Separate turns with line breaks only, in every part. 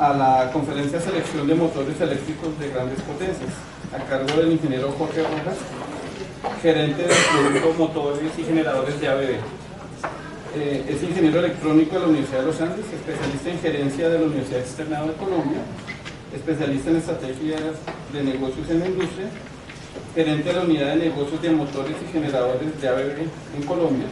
a la conferencia Selección de Motores Eléctricos de Grandes Potencias, a cargo del ingeniero Jorge Rojas, gerente del producto Motores y Generadores de ABB. Es ingeniero electrónico de la Universidad de los Andes, especialista en gerencia de la Universidad Externado de Colombia, especialista en estrategias de negocios en la industria, gerente de la unidad de negocios de motores y generadores de ABB en Colombia.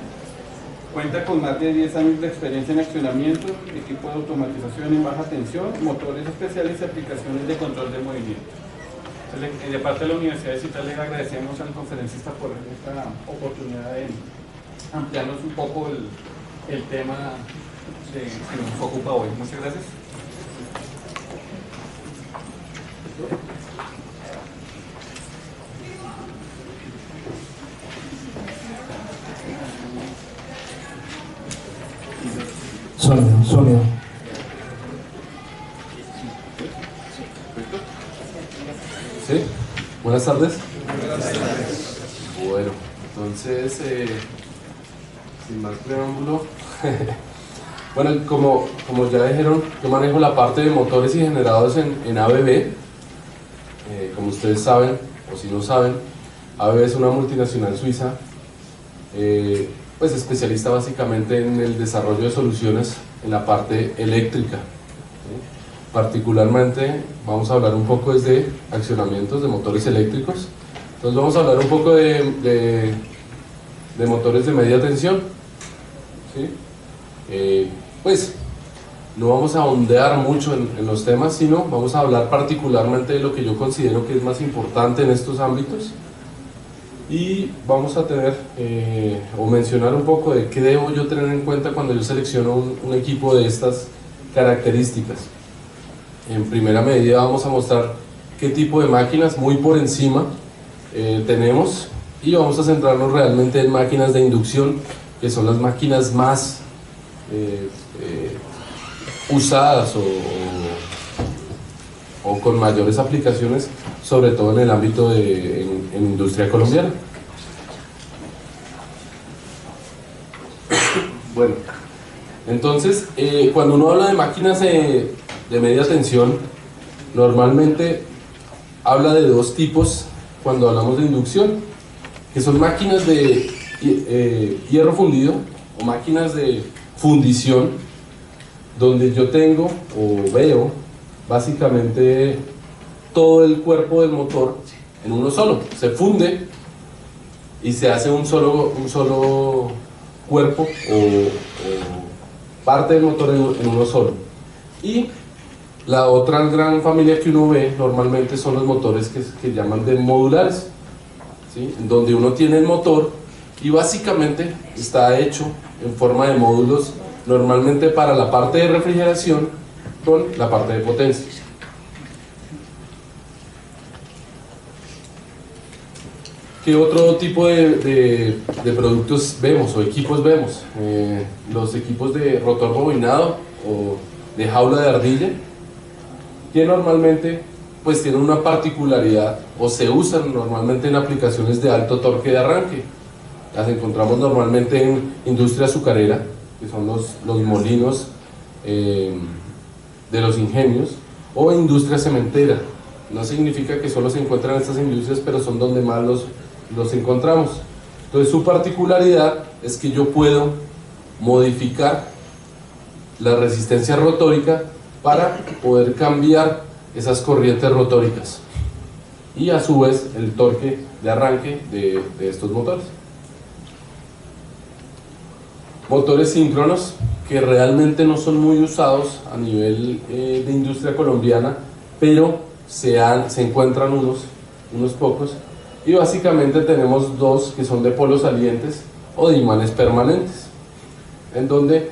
Cuenta con más de 10 años de experiencia en accionamiento, equipo de automatización en baja tensión, motores especiales y aplicaciones de control de movimiento. De parte de la Universidad de Cital le agradecemos al conferencista por esta oportunidad de ampliarnos un poco el tema que nos ocupa hoy. Muchas gracias.
Sonido.
¿Sí? Buenas tardes. Bueno, entonces, sin más preámbulo, bueno, como ya dijeron, yo manejo la parte de motores y generadores en ABB. Como ustedes saben, o si no saben, ABB es una multinacional suiza, pues especialista básicamente en el desarrollo de soluciones en la parte eléctrica. Particularmente vamos a hablar un poco de accionamientos de motores eléctricos. Entonces vamos a hablar un poco de motores de media tensión, ¿sí? Pues no vamos a ondear mucho en los temas, sino vamos a hablar particularmente de lo que yo considero que es más importante en estos ámbitos, y vamos a tener o mencionar un poco de qué debo yo tener en cuenta cuando yo selecciono un equipo de estas características. En primera medida vamos a mostrar qué tipo de máquinas muy por encima tenemos, y vamos a centrarnos realmente en máquinas de inducción, que son las máquinas más usadas o con mayores aplicaciones, sobre todo en el ámbito en industria colombiana. Bueno, entonces cuando uno habla de máquinas de media tensión, normalmente habla de dos tipos cuando hablamos de inducción, que son máquinas de hierro fundido o máquinas de fundición, donde yo tengo o veo básicamente todo el cuerpo del motor en uno solo, se funde y se hace un solo cuerpo o parte del motor en uno solo. Y la otra gran familia que uno ve normalmente son los motores que llaman de modulares, ¿sí? Donde uno tiene el motor y básicamente está hecho en forma de módulos, normalmente para la parte de refrigeración con la parte de potencia. ¿Qué otro tipo de productos vemos o equipos vemos? Los equipos de rotor bobinado o de jaula de ardilla, que normalmente pues tienen una particularidad o se usan normalmente en aplicaciones de alto torque de arranque. Las encontramos normalmente en industria azucarera, que son los molinos de los ingenios, o industria cementera. No significa que solo se encuentran en estas industrias, pero son donde más los encontramos. Entonces su particularidad es que yo puedo modificar la resistencia rotórica para poder cambiar esas corrientes rotóricas y a su vez el torque de arranque de estos motores. Motores síncronos, que realmente no son muy usados a nivel de industria colombiana, pero se encuentran unos pocos, y básicamente tenemos dos que son de polos salientes o de imanes permanentes, en donde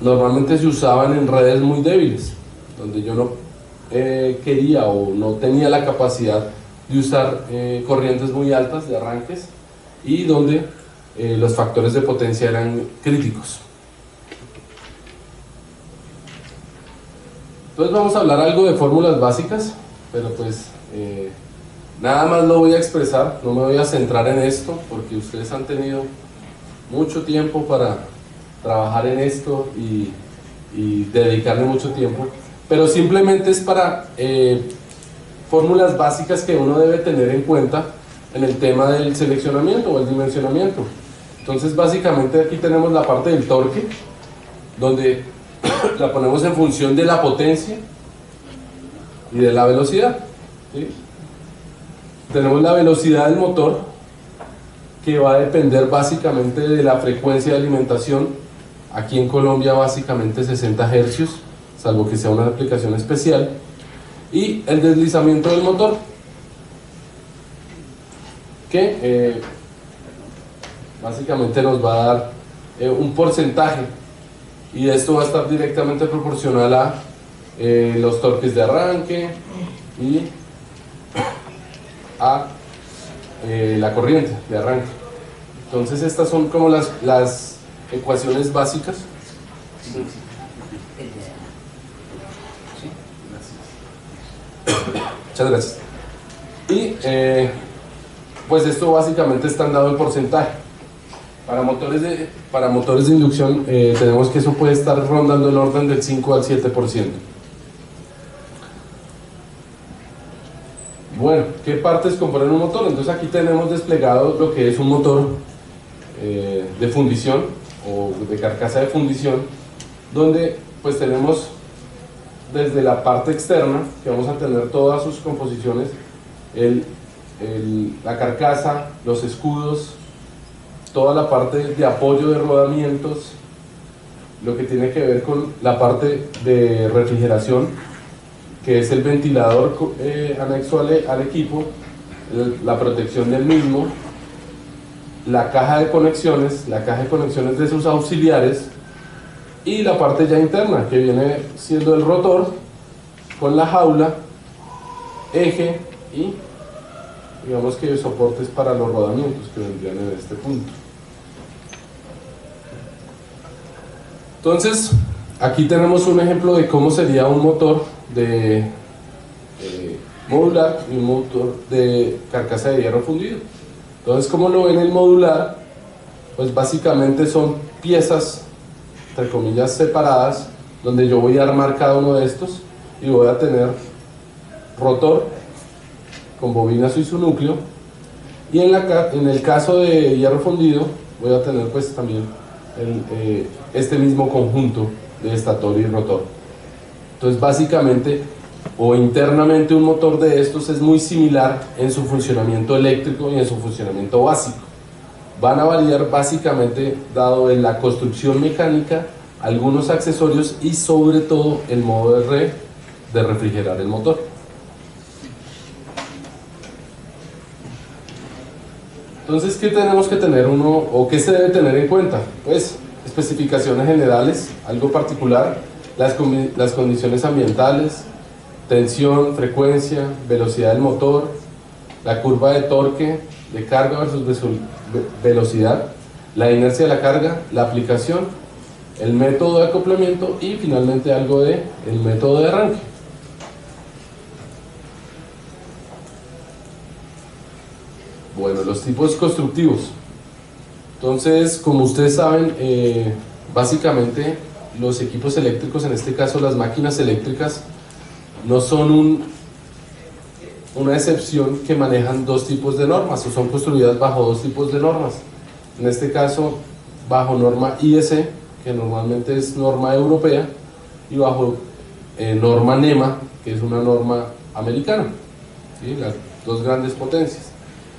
normalmente se usaban en redes muy débiles, donde yo no quería o no tenía la capacidad de usar corrientes muy altas de arranques, y donde los factores de potencia eran críticos. Entonces vamos a hablar algo de fórmulas básicas, pero pues nada más lo voy a expresar, no me voy a centrar en esto, porque ustedes han tenido mucho tiempo para trabajar en esto y dedicarle mucho tiempo. pero simplemente es para fórmulas básicas que uno debe tener en cuenta en el tema del seleccionamiento o el dimensionamiento. Entonces básicamente aquí tenemos la parte del torque, donde la ponemos en función de la potencia y de la velocidad, ¿sí? Tenemos la velocidad del motor, que va a depender básicamente de la frecuencia de alimentación. Aquí en Colombia básicamente 60 Hz, salvo que sea una aplicación especial, y el deslizamiento del motor, que básicamente nos va a dar un porcentaje, y esto va a estar directamente proporcional a los torques de arranque y a la corriente de arranque. Entonces estas son como las ecuaciones básicas. Muchas gracias. Y pues esto básicamente está dado en porcentaje. Para motores de inducción tenemos que eso puede estar rondando el orden del 5 al 7%. Bueno, ¿qué partes componen un motor? Entonces aquí tenemos desplegado lo que es un motor de fundición o de carcasa de fundición, donde pues tenemos desde la parte externa, que vamos a tener todas sus composiciones, la carcasa, los escudos, toda la parte de apoyo de rodamientos, lo que tiene que ver con la parte de refrigeración, que es el ventilador anexo al equipo, la protección del mismo, la caja de conexiones de sus auxiliares, y la parte ya interna, que viene siendo el rotor con la jaula, eje y digamos que soportes para los rodamientos que vendrían en este punto. Entonces aquí tenemos un ejemplo de cómo sería un motor de modular y un motor de carcasa de hierro fundido. Entonces, como lo ven, el modular pues básicamente son piezas entre comillas separadas, donde yo voy a armar cada uno de estos y voy a tener rotor con bobinas y su núcleo, y en el caso de hierro fundido voy a tener pues también este mismo conjunto de estator y rotor. Entonces básicamente o internamente un motor de estos es muy similar en su funcionamiento eléctrico y en su funcionamiento básico. Van a variar básicamente dado en la construcción mecánica, algunos accesorios y sobre todo el modo de refrigerar el motor. Entonces, ¿qué tenemos que tener uno o qué se debe tener en cuenta? Pues especificaciones generales, algo particular, las condiciones ambientales, tensión, frecuencia, velocidad del motor, la curva de torque, de carga versus velocidad, la inercia de la carga, la aplicación, el método de acoplamiento y finalmente algo de el método de arranque. Bueno, los tipos constructivos. Entonces, como ustedes saben, básicamente los equipos eléctricos, en este caso las máquinas eléctricas, no son una excepción que manejan dos tipos de normas o son construidas bajo dos tipos de normas. En este caso, bajo norma IEC, que normalmente es norma europea, y bajo norma NEMA, que es una norma americana, ¿sí? Las dos grandes potencias.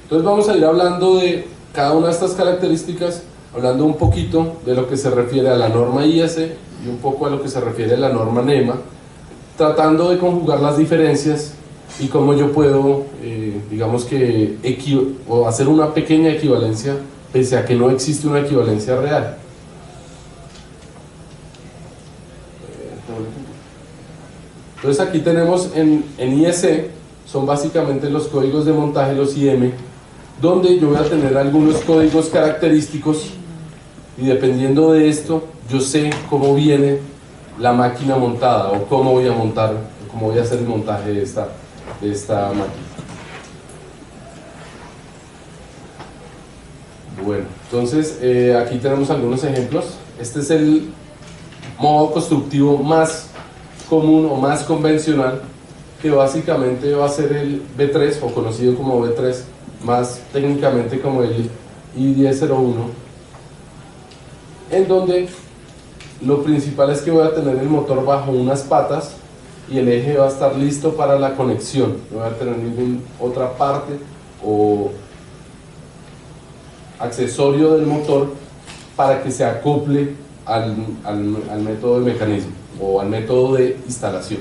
Entonces vamos a ir hablando de cada una de estas características, hablando un poquito de lo que se refiere a la norma IEC y un poco a lo que se refiere a la norma NEMA, tratando de conjugar las diferencias y cómo yo puedo, digamos que, o hacer una pequeña equivalencia, pese a que no existe una equivalencia real. Entonces aquí tenemos en IEC, son básicamente los códigos de montaje, los IM, donde yo voy a tener algunos códigos característicos y dependiendo de esto, yo sé cómo viene la máquina montada o cómo voy a montar, cómo voy a hacer el montaje de esta máquina. Bueno, entonces aquí tenemos algunos ejemplos. Este es el modo constructivo más común o más convencional, que básicamente va a ser el B3, o conocido como B3, más técnicamente como el I1001, en donde lo principal es que voy a tener el motor bajo unas patas y el eje va a estar listo para la conexión. No voy a tener ninguna otra parte o accesorio del motor para que se acople al método de mecanismo o al método de instalación.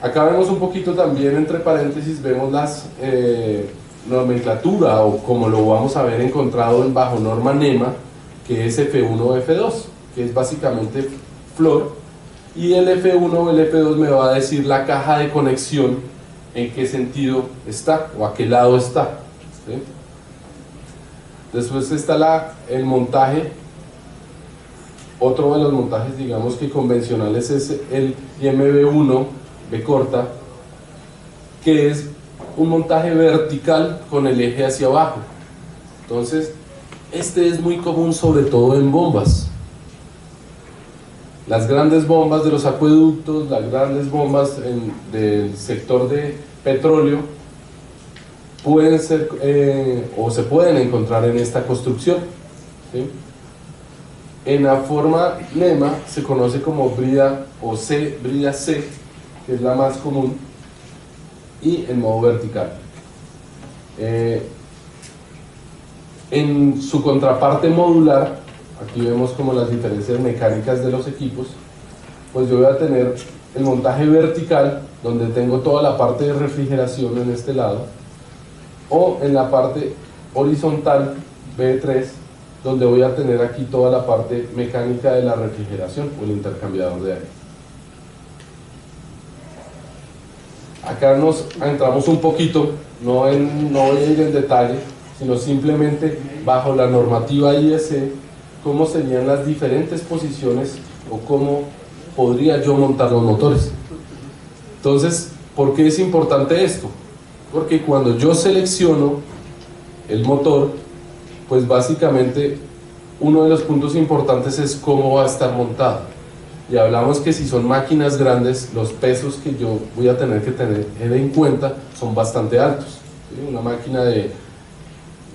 Acá vemos un poquito también, entre paréntesis, vemos las nomenclatura, o como lo vamos a ver encontrado en bajo norma NEMA, que es F1 o F2, que es básicamente flor, y el F1 o el F2 me va a decir la caja de conexión en qué sentido está o a qué lado está, ¿sí? Después está el montaje. Otro de los montajes, digamos que convencionales, es el IMB1 B corta, que es un montaje vertical con el eje hacia abajo. Entonces este es muy común, sobre todo en bombas. Las grandes bombas de los acueductos, las grandes bombas del sector de petróleo pueden ser o se pueden encontrar en esta construcción, ¿sí? En la forma NEMA se conoce como brida o brida C, que es la más común, y en modo vertical. En su contraparte modular, aquí vemos como las diferencias mecánicas de los equipos, pues yo voy a tener el montaje vertical, donde tengo toda la parte de refrigeración en este lado, o en la parte horizontal B3, donde voy a tener aquí toda la parte mecánica de la refrigeración o el intercambiador de aire. Acá nos entramos un poquito, no voy a ir en detalle, sino simplemente bajo la normativa IEC, cómo serían las diferentes posiciones o cómo podría yo montar los motores. Entonces, ¿por qué es importante esto? Porque cuando yo selecciono el motor, pues básicamente uno de los puntos importantes es cómo va a estar montado. Y hablamos que si son máquinas grandes, los pesos que yo voy a tener que tener en cuenta son bastante altos, ¿sí?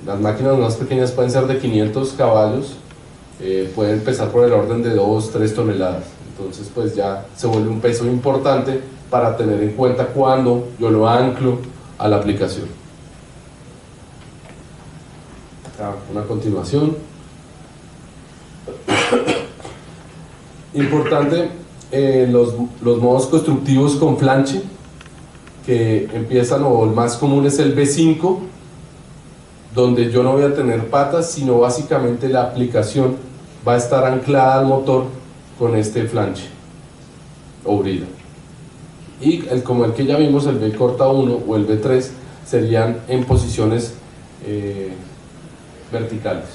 Las máquinas más pequeñas pueden ser de 500 caballos, pueden pesar por el orden de 2-3 toneladas. Entonces pues ya se vuelve un peso importante para tener en cuenta cuando yo lo anclo a la aplicación. Acá una continuación. Importante, los modos constructivos con flanche, que empiezan, o el más común es el B5, donde yo no voy a tener patas, sino básicamente la aplicación va a estar anclada al motor con este flanche o brida. Y como el que ya vimos, el B corta 1 o el B3, serían en posiciones verticales.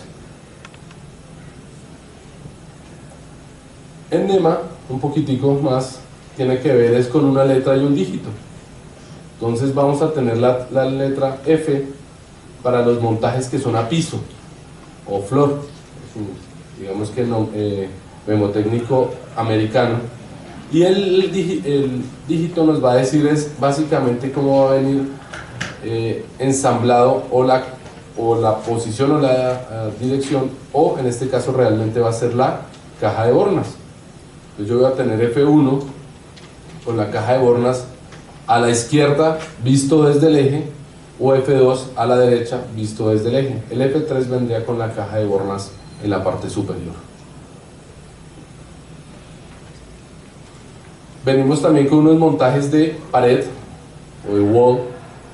En NEMA, un poquitico más, tiene que ver es con una letra y un dígito. Entonces vamos a tener la letra F para los montajes que son a piso o flor, digamos que memotécnico americano, y el dígito nos va a decir es básicamente cómo va a venir ensamblado o la posición o la dirección, o en este caso realmente va a ser la caja de bornas. Entonces yo voy a tener F1 con la caja de bornas a la izquierda visto desde el eje, o F2 a la derecha visto desde el eje. El F3 vendría con la caja de bornas en la parte superior. Venimos también con unos montajes de pared o de wall,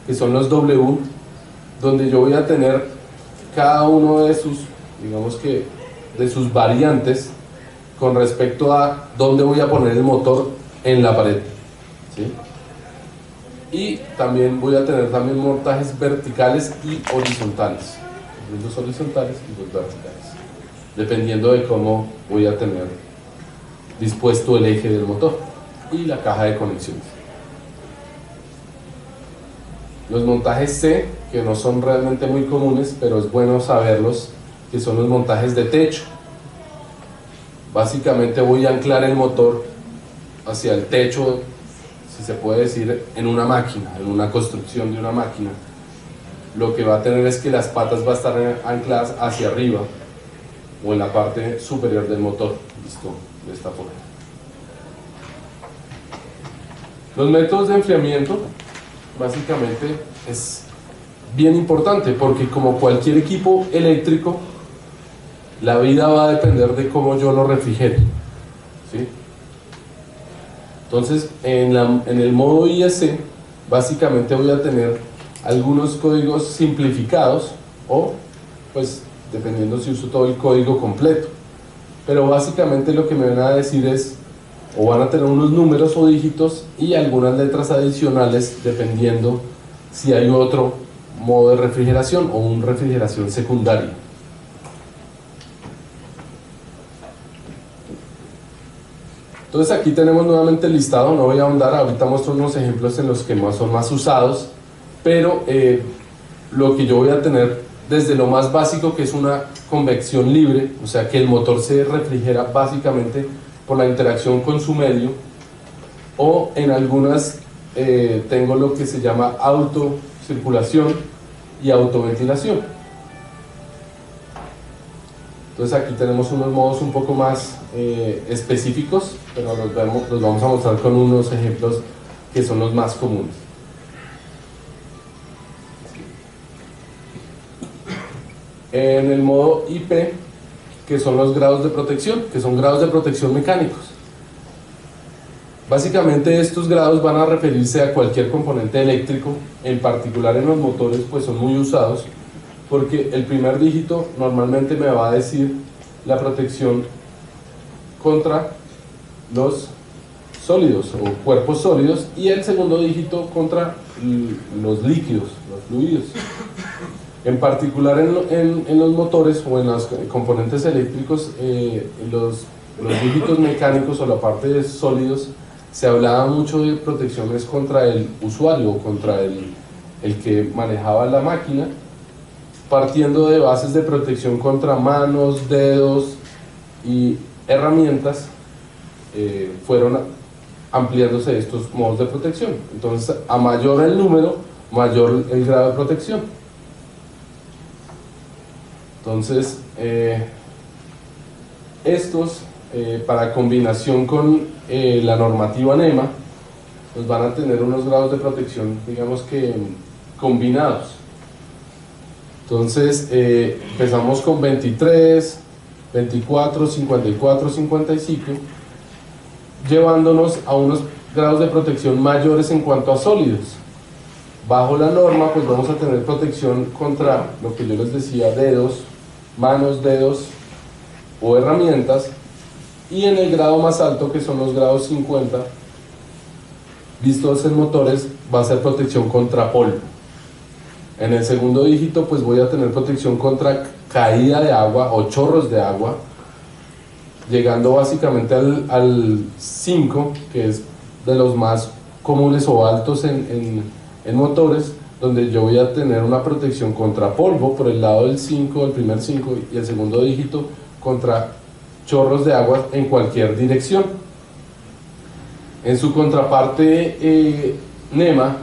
que son los W, donde yo voy a tener cada uno de sus, digamos que de sus variantes con respecto a dónde voy a poner el motor en la pared, ¿sí? Y también voy a tener también montajes verticales y horizontales, los horizontales y los verticales, dependiendo de cómo voy a tener dispuesto el eje del motor y la caja de conexiones. Los montajes C, que no son realmente muy comunes, pero es bueno saberlos, que son los montajes de techo. Básicamente voy a anclar el motor hacia el techo, si se puede decir, en una máquina, en una construcción de una máquina, lo que va a tener es que las patas van a estar ancladas hacia arriba o en la parte superior del motor. Listo, de esta forma. Los métodos de enfriamiento básicamente es bien importante porque, como cualquier equipo eléctrico, la vida va a depender de cómo yo lo refrigere, ¿sí? Entonces, en el modo IEC, básicamente voy a tener algunos códigos simplificados o, pues, dependiendo si uso todo el código completo. Pero básicamente lo que me van a decir es, o van a tener unos números o dígitos y algunas letras adicionales dependiendo si hay otro modo de refrigeración o una refrigeración secundaria. Entonces aquí tenemos nuevamente el listado, no voy a ahondar, ahorita muestro unos ejemplos en los que son más usados, pero lo que yo voy a tener desde lo más básico, que es una convección libre, o sea que el motor se refrigera básicamente por la interacción con su medio, o en algunas tengo lo que se llama autocirculación y autoventilación. Entonces aquí tenemos unos modos un poco más específicos, pero los vamos a mostrar con unos ejemplos que son los más comunes. En el modo IP, que son los grados de protección, que son grados de protección mecánicos. Básicamente estos grados van a referirse a cualquier componente eléctrico, en particular en los motores, pues son muy usados, porque el primer dígito normalmente me va a decir la protección contra los sólidos o cuerpos sólidos, y el segundo dígito contra los líquidos, los fluidos. En particular en los motores o en los componentes eléctricos, los dígitos mecánicos o la parte de sólidos, se hablaba mucho de protecciones contra el usuario o contra el que manejaba la máquina, partiendo de bases de protección contra manos, dedos y herramientas. Fueron ampliándose estos modos de protección. Entonces, a mayor el número, mayor el grado de protección. Entonces, estos, para combinación con la normativa NEMA, pues van a tener unos grados de protección, digamos que combinados. Entonces, empezamos con 23, 24, 54, 55, llevándonos a unos grados de protección mayores en cuanto a sólidos. Bajo la norma, pues vamos a tener protección contra lo que yo les decía, dedos, manos, dedos o herramientas, y en el grado más alto, que son los grados 50, vistos en motores, va a ser protección contra polvo. En el segundo dígito, pues voy a tener protección contra caída de agua o chorros de agua, llegando básicamente al 5, que es de los más comunes o altos en motores, donde yo voy a tener una protección contra polvo por el lado del 5, el primer 5, y el segundo dígito contra chorros de agua en cualquier dirección. En su contraparte NEMA,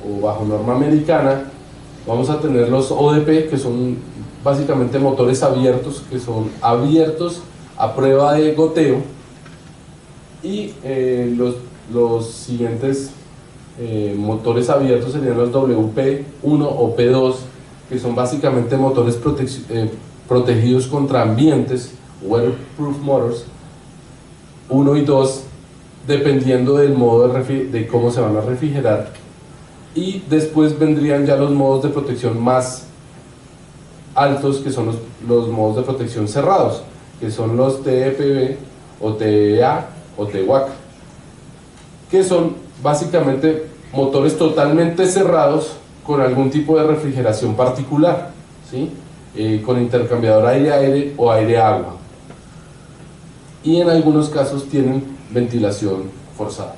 o bajo norma americana, vamos a tener los ODP, que son básicamente motores abiertos, que son abiertos a prueba de goteo, y los siguientes motores abiertos serían los WP1 o P2, que son básicamente motores protegidos contra ambientes, weatherproof motors 1 y 2, dependiendo del modo de cómo se van a refrigerar. Y después vendrían ya los modos de protección más altos, que son los modos de protección cerrados, que son los TEPB o TEA o TEWAC, que son básicamente motores totalmente cerrados con algún tipo de refrigeración particular, ¿sí? Con intercambiador aire-aire o aire-agua, y en algunos casos tienen ventilación forzada.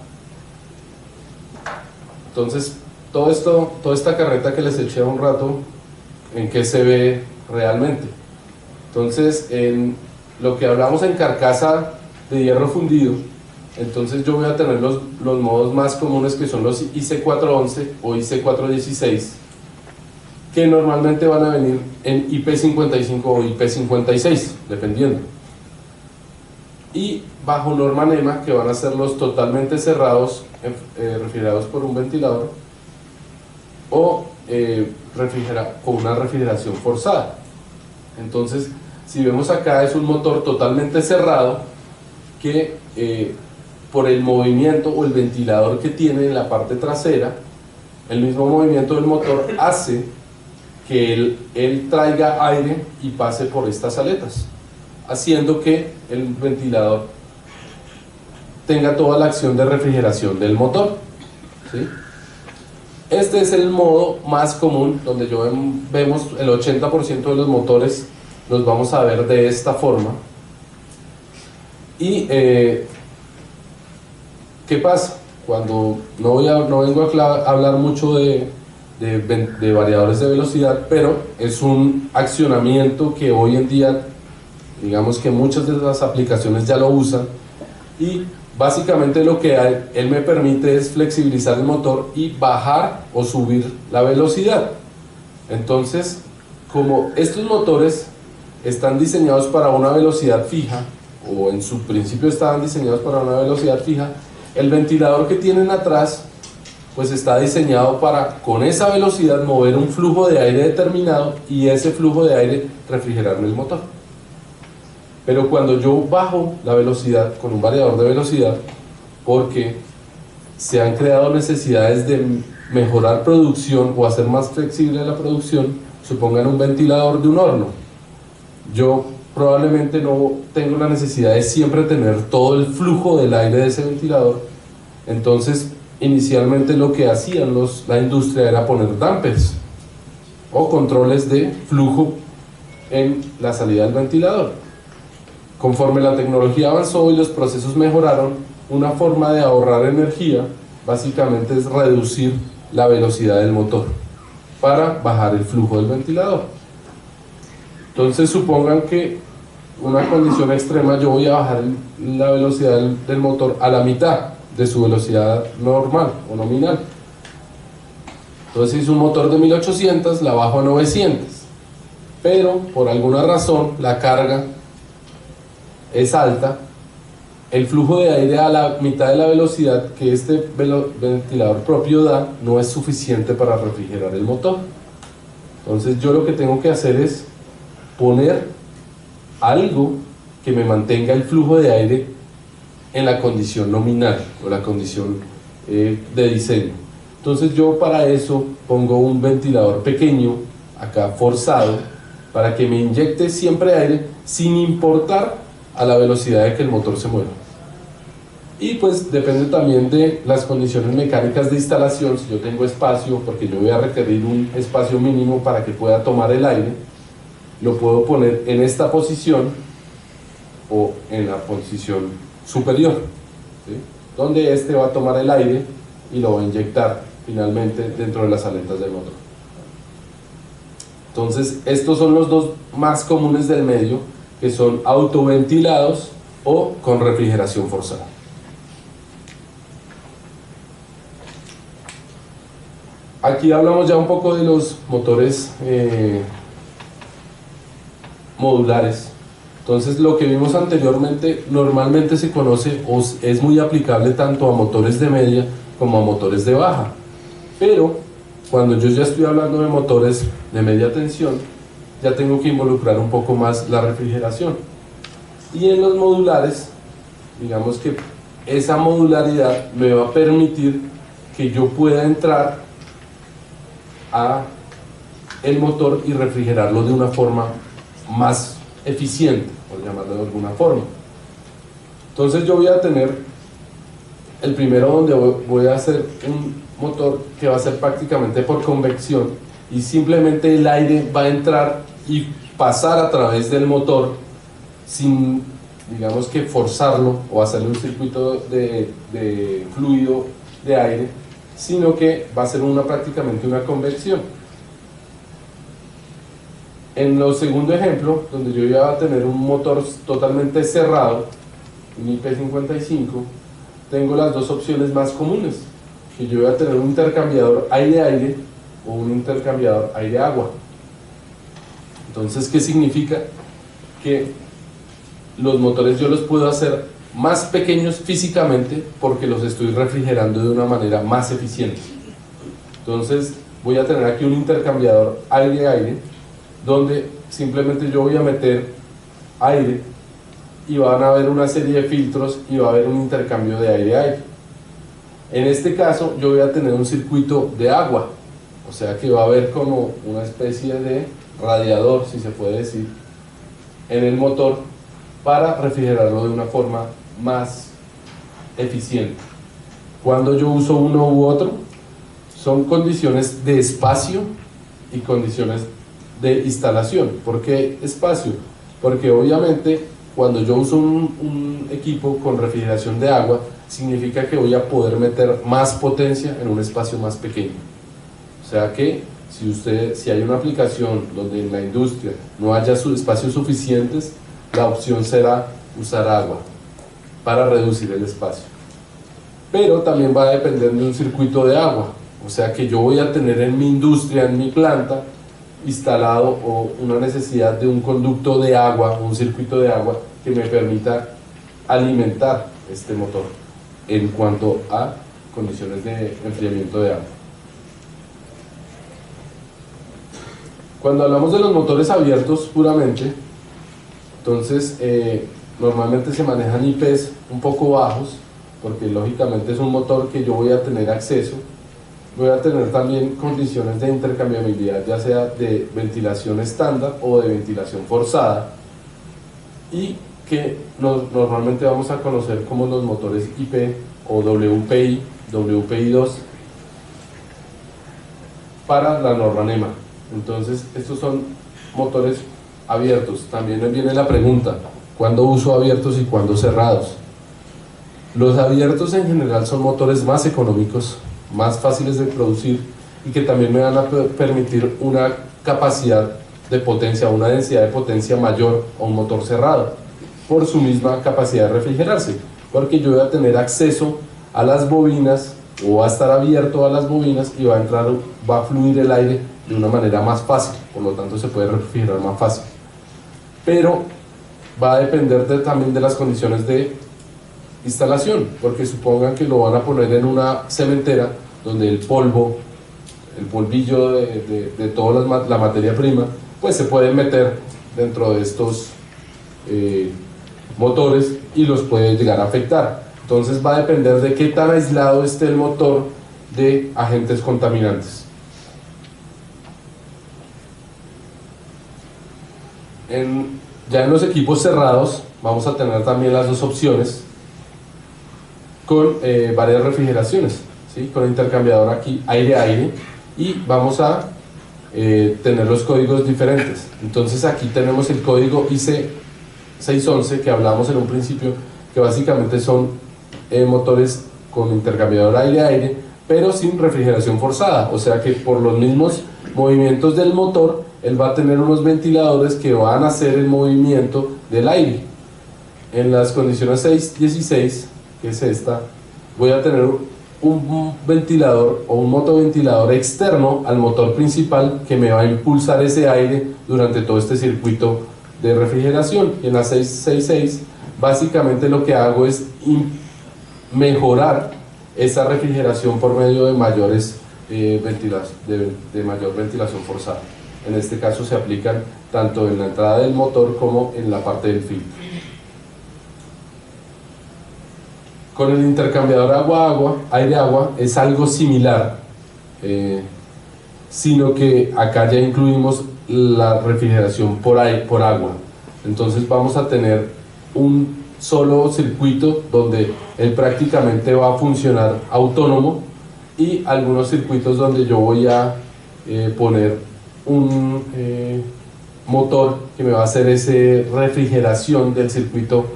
Entonces, toda esta carreta que les eché un rato, ¿en qué se ve realmente? Entonces, en lo que hablamos en carcasa de hierro fundido, Entonces yo voy a tener los modos más comunes, que son los IC411 o IC416, que normalmente van a venir en IP55 o IP56, dependiendo. Y bajo norma NEMA, que van a ser los totalmente cerrados, refrigerados por un ventilador, o con una refrigeración forzada. Entonces, si vemos acá, es un motor totalmente cerrado que por el movimiento o el ventilador que tiene en la parte trasera, el mismo movimiento del motor hace que él traiga aire y pase por estas aletas, haciendo que el ventilador tenga toda la acción de refrigeración del motor, ¿sí? Este es el modo más común, donde vemos el 80% de los motores los vamos a ver de esta forma. Y ¿qué pasa? Cuando no vengo a hablar mucho de variadores de velocidad, pero es un accionamiento que hoy en día, digamos que muchas de las aplicaciones ya lo usan, y básicamente lo que él me permite es flexibilizar el motor y bajar o subir la velocidad. Entonces, como estos motores están diseñados para una velocidad fija, o en su principio estaban diseñados para una velocidad fija, el ventilador que tienen atrás pues está diseñado para, con esa velocidad, mover un flujo de aire determinado y ese flujo de aire refrigerar el motor. Pero cuando yo bajo la velocidad con un variador de velocidad, porque se han creado necesidades de mejorar producción o hacer más flexible la producción, supongan un ventilador de un horno, yo probablemente no tengo la necesidad de siempre tener todo el flujo del aire de ese ventilador. Entonces, inicialmente lo que hacían la industria era poner dampers o controles de flujo en la salida del ventilador. Conforme la tecnología avanzó y los procesos mejoraron, una forma de ahorrar energía básicamente es reducir la velocidad del motor para bajar el flujo del ventilador. Entonces supongan que una condición extrema, yo voy a bajar la velocidad del motor a la mitad de su velocidad normal o nominal. Entonces, si es un motor de 1800, la bajo a 900, pero por alguna razón la carga es alta, el flujo de aire a la mitad de la velocidad que este ventilador propio da no es suficiente para refrigerar el motor. Entonces yo lo que tengo que hacer es poner algo que me mantenga el flujo de aire en la condición nominal o la condición de diseño. Entonces yo para eso pongo un ventilador pequeño acá forzado para que me inyecte siempre aire sin importar a la velocidad de que el motor se mueva. Y pues depende también de las condiciones mecánicas de instalación. Si yo tengo espacio, porque yo voy a requerir un espacio mínimo para que pueda tomar el aire, lo puedo poner en esta posición o en la posición superior, ¿sí? Donde este va a tomar el aire y lo va a inyectar finalmente dentro de las aletas del motor. Entonces estos son los dos más comunes del medio, que son autoventilados o con refrigeración forzada. Aquí hablamos ya un poco de los motores modulares. Entonces lo que vimos anteriormente normalmente se conoce o es muy aplicable tanto a motores de media como a motores de baja, pero cuando yo ya estoy hablando de motores de media tensión, ya tengo que involucrar un poco más la refrigeración. Y en los modulares, digamos que esa modularidad me va a permitir que yo pueda entrar a el motor y refrigerarlo de una forma más eficiente, por llamarlo de alguna forma. Entonces yo voy a tener el primero, donde voy a hacer un motor que va a ser prácticamente por convección, y simplemente el aire va a entrar y pasar a través del motor sin, digamos que forzarlo o hacerle un circuito de fluido de aire, sino que va a ser prácticamente una convección. En el segundo ejemplo, donde yo ya voy a tener un motor totalmente cerrado, un IP55, tengo las dos opciones más comunes, que yo voy a tener un intercambiador aire-aire o un intercambiador aire-agua. Entonces, ¿qué significa? Que los motores yo los puedo hacer más pequeños físicamente porque los estoy refrigerando de una manera más eficiente. Entonces, voy a tener aquí un intercambiador aire-aire donde simplemente yo voy a meter aire y van a haber una serie de filtros y va a haber un intercambio de aire-aire. En este caso yo voy a tener un circuito de agua, o sea que va a haber como una especie de radiador, si se puede decir, en el motor para refrigerarlo de una forma más eficiente. Cuando yo uso uno u otro, son condiciones de espacio y condiciones de instalación. ¿Por qué espacio? Porque obviamente cuando yo uso un equipo con refrigeración de agua, significa que voy a poder meter más potencia en un espacio más pequeño. O sea que si hay una aplicación donde en la industria no haya espacios suficientes, la opción será usar agua para reducir el espacio. Pero también va a depender de un circuito de agua, o sea que yo voy a tener en mi industria, en mi planta, instalado o una necesidad de un conducto de agua, un circuito de agua que me permita alimentar este motor en cuanto a condiciones de enfriamiento de agua. Cuando hablamos de los motores abiertos puramente, entonces normalmente se manejan IPs un poco bajos, porque lógicamente es un motor que yo voy a tener acceso. Voy a tener también condiciones de intercambiabilidad, ya sea de ventilación estándar o de ventilación forzada, y que normalmente vamos a conocer como los motores IP o WPI, WPI2 para la norma NEMA. Entonces estos son motores abiertos. También viene la pregunta, ¿cuándo uso abiertos y cuándo cerrados? Los abiertos en general son motores más económicos, más fáciles de producir y que también me van a permitir una capacidad de potencia, una densidad de potencia mayor a un motor cerrado por su misma capacidad de refrigerarse, porque yo voy a tener acceso a las bobinas o va a estar abierto a las bobinas y va a fluir el aire de una manera más fácil, por lo tanto se puede refrigerar más fácil. Pero va a depender también de las condiciones de instalación, porque supongan que lo van a poner en una cementera donde el polvo, el polvillo de toda la materia prima, pues se puede meter dentro de estos motores y los puede llegar a afectar. Entonces va a depender de qué tan aislado esté el motor de agentes contaminantes. Ya en los equipos cerrados vamos a tener también las dos opciones con varias refrigeraciones, ¿sí? Con el intercambiador aquí aire-aire, y vamos a tener los códigos diferentes. Entonces aquí tenemos el código IC 611 que hablamos en un principio, que básicamente son motores con intercambiador aire-aire pero sin refrigeración forzada, o sea que por los mismos movimientos del motor él va a tener unos ventiladores que van a hacer el movimiento del aire. En las condiciones 616, que es esta, voy a tener un ventilador o un motoventilador externo al motor principal que me va a impulsar ese aire durante todo este circuito de refrigeración. Y en la 666 básicamente lo que hago es mejorar esa refrigeración por medio de mayores de mayor ventilación forzada. En este caso se aplican tanto en la entrada del motor como en la parte del filtro. Con el intercambiador agua-agua, aire-agua, es algo similar, sino que acá ya incluimos la refrigeración por agua. Entonces vamos a tener un solo circuito donde él prácticamente va a funcionar autónomo, y algunos circuitos donde yo voy a poner un motor que me va a hacer esa refrigeración del circuito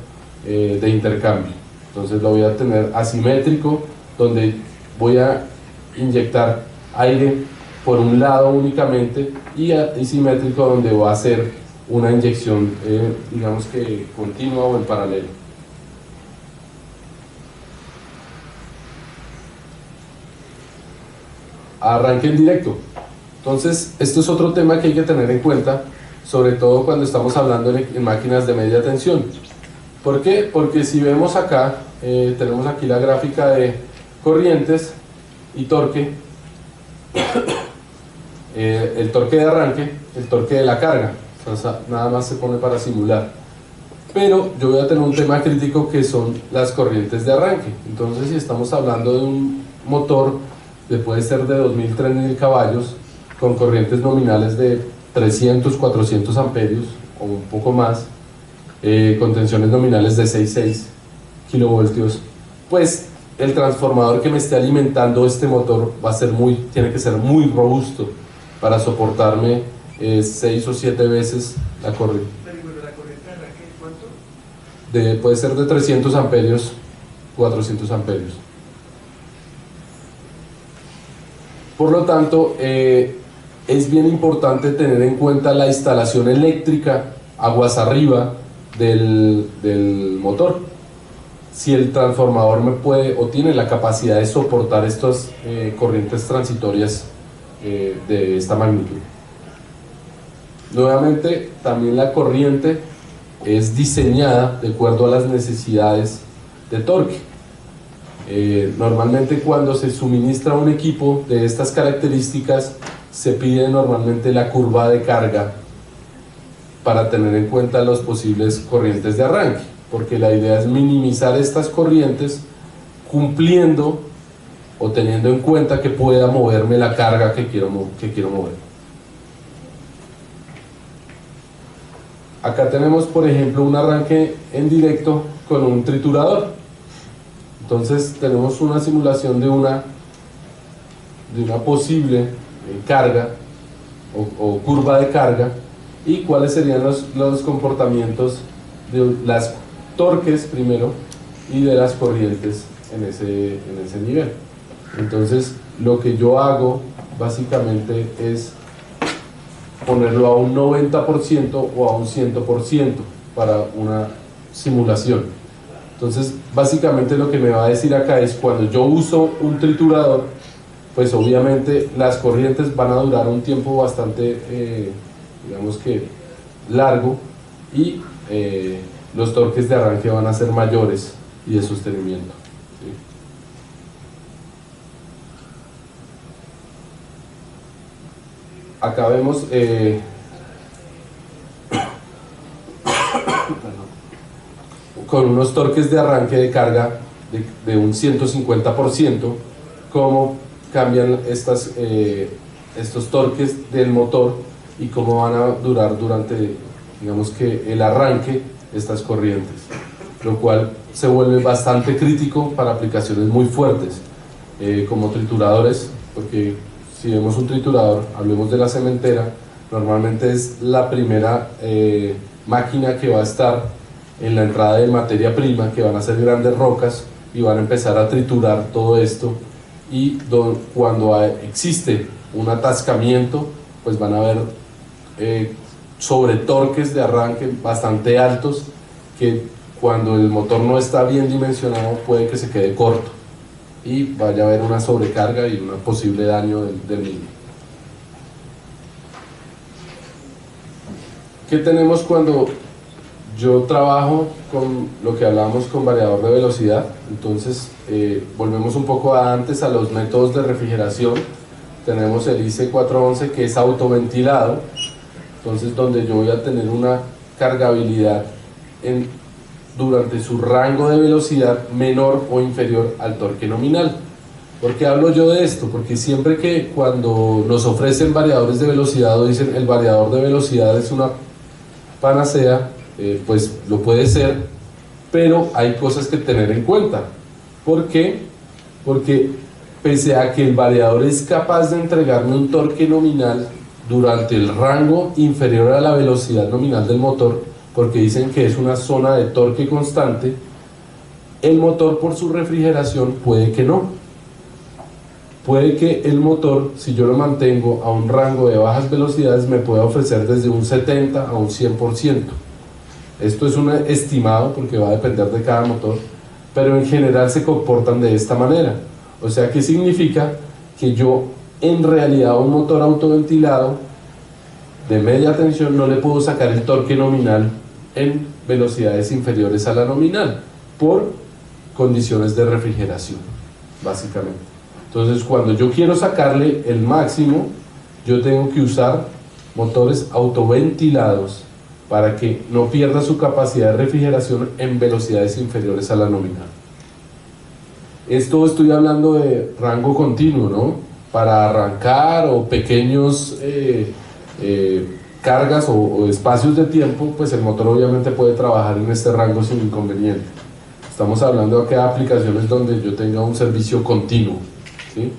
de intercambio. Entonces lo voy a tener asimétrico, donde voy a inyectar aire por un lado únicamente, y asimétrico, donde va a ser una inyección digamos que continua o en paralelo. a arranque en directo. Entonces, esto es otro tema que hay que tener en cuenta, sobre todo cuando estamos hablando en máquinas de media tensión. ¿Por qué? Porque si vemos acá, tenemos aquí la gráfica de corrientes y torque, el torque de arranque, el torque de la carga. Entonces, nada más se pone para simular. Pero yo voy a tener un tema crítico que son las corrientes de arranque. Entonces, si estamos hablando de un motor que puede ser de 2000, 3000 caballos, con corrientes nominales de 300, 400 amperios o un poco más, con tensiones nominales de 6 kilovoltios, pues el transformador que me esté alimentando este motor tiene que ser muy robusto para soportarme 6 o 7 veces la corriente.
¿La corriente de arranque cuánto?
Puede ser de 300 amperios, 400 amperios. Por lo tanto, es bien importante tener en cuenta la instalación eléctrica aguas arriba del motor. Si el transformador me puede o tiene la capacidad de soportar estas corrientes transitorias de esta magnitud. Nuevamente, también la corriente es diseñada de acuerdo a las necesidades de torque. Normalmente cuando se suministra un equipo de estas características, se pide normalmente la curva de carga para tener en cuenta las posibles corrientes de arranque, porque la idea es minimizar estas corrientes cumpliendo o teniendo en cuenta que pueda moverme la carga que quiero mover. Acá tenemos, por ejemplo, un arranque en directo con un triturador. Entonces tenemos una simulación de una posible carga o curva de carga, y cuáles serían los comportamientos de las torques primero y de las corrientes en ese nivel. Entonces lo que yo hago básicamente es ponerlo a un 90% o a un 100% para una simulación. Entonces básicamente lo que me va a decir acá es, cuando yo uso un triturador, pues obviamente las corrientes van a durar un tiempo bastante, digamos que largo, y los torques de arranque van a ser mayores y de sostenimiento. ¿Sí? Acá vemos con unos torques de arranque de carga de un 150%, cómo cambian estos torques del motor y cómo van a durar durante, digamos que, el arranque estas corrientes, lo cual se vuelve bastante crítico para aplicaciones muy fuertes, como trituradores, porque si vemos un triturador, hablemos de la cementera, normalmente es la primera máquina que va a estar en la entrada de materia prima, que van a ser grandes rocas y van a empezar a triturar todo esto, y cuando existe un atascamiento, pues van a haber sobretorques de arranque bastante altos, que cuando el motor no está bien dimensionado puede que se quede corto y vaya a haber una sobrecarga y un posible daño del mismo. ¿Qué tenemos cuando yo trabajo con lo que hablábamos con variador de velocidad? Entonces volvemos un poco antes a los métodos de refrigeración. Tenemos el IC411, que es autoventilado, entonces donde yo voy a tener una cargabilidad durante su rango de velocidad menor o inferior al torque nominal. ¿Por qué hablo yo de esto? Porque siempre que cuando nos ofrecen variadores de velocidad o dicen el variador de velocidad es una panacea, pues lo puede ser, pero hay cosas que tener en cuenta. ¿Por qué? Porque pese a que el variador es capaz de entregarme un torque nominal durante el rango inferior a la velocidad nominal del motor, porque dicen que es una zona de torque constante, el motor, por su refrigeración, puede que no. Puede que el motor, si yo lo mantengo a un rango de bajas velocidades, me pueda ofrecer desde un 70 a un 100%. Esto es un estimado porque va a depender de cada motor, pero en general se comportan de esta manera. O sea, ¿qué significa? Que yo en realidad a un motor autoventilado de media tensión no le puedo sacar el torque nominal en velocidades inferiores a la nominal por condiciones de refrigeración, básicamente. Entonces, cuando yo quiero sacarle el máximo, yo tengo que usar motores autoventilados para que no pierda su capacidad de refrigeración en velocidades inferiores a la nominal. Esto estoy hablando de rango continuo, ¿no? Para arrancar o pequeños cargas o espacios de tiempo, pues el motor obviamente puede trabajar en este rango sin inconveniente. Estamos hablando de que hay aplicaciones donde yo tenga un servicio continuo, ¿sí?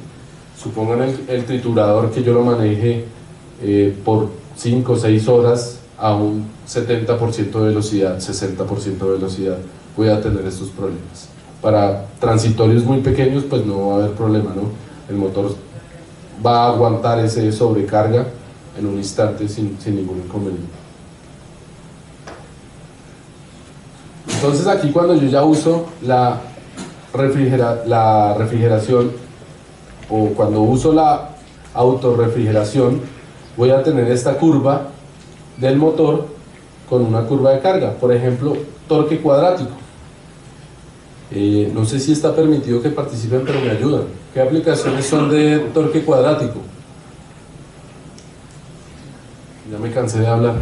Supongan el triturador que yo lo maneje por 5 o 6 horas a un 70% de velocidad, 60% de velocidad, voy a tener estos problemas. Para transitorios muy pequeños pues no va a haber problema, ¿no? El motor va a aguantar ese sobrecarga en un instante sin ningún inconveniente. Entonces aquí cuando yo ya uso la refrigeración o cuando uso la autorrefrigeración, voy a tener esta curva del motor con una curva de carga, por ejemplo, torque cuadrático. No sé si está permitido que participen, pero me ayudan. ¿Qué aplicaciones son de torque cuadrático? Ya me cansé de hablar.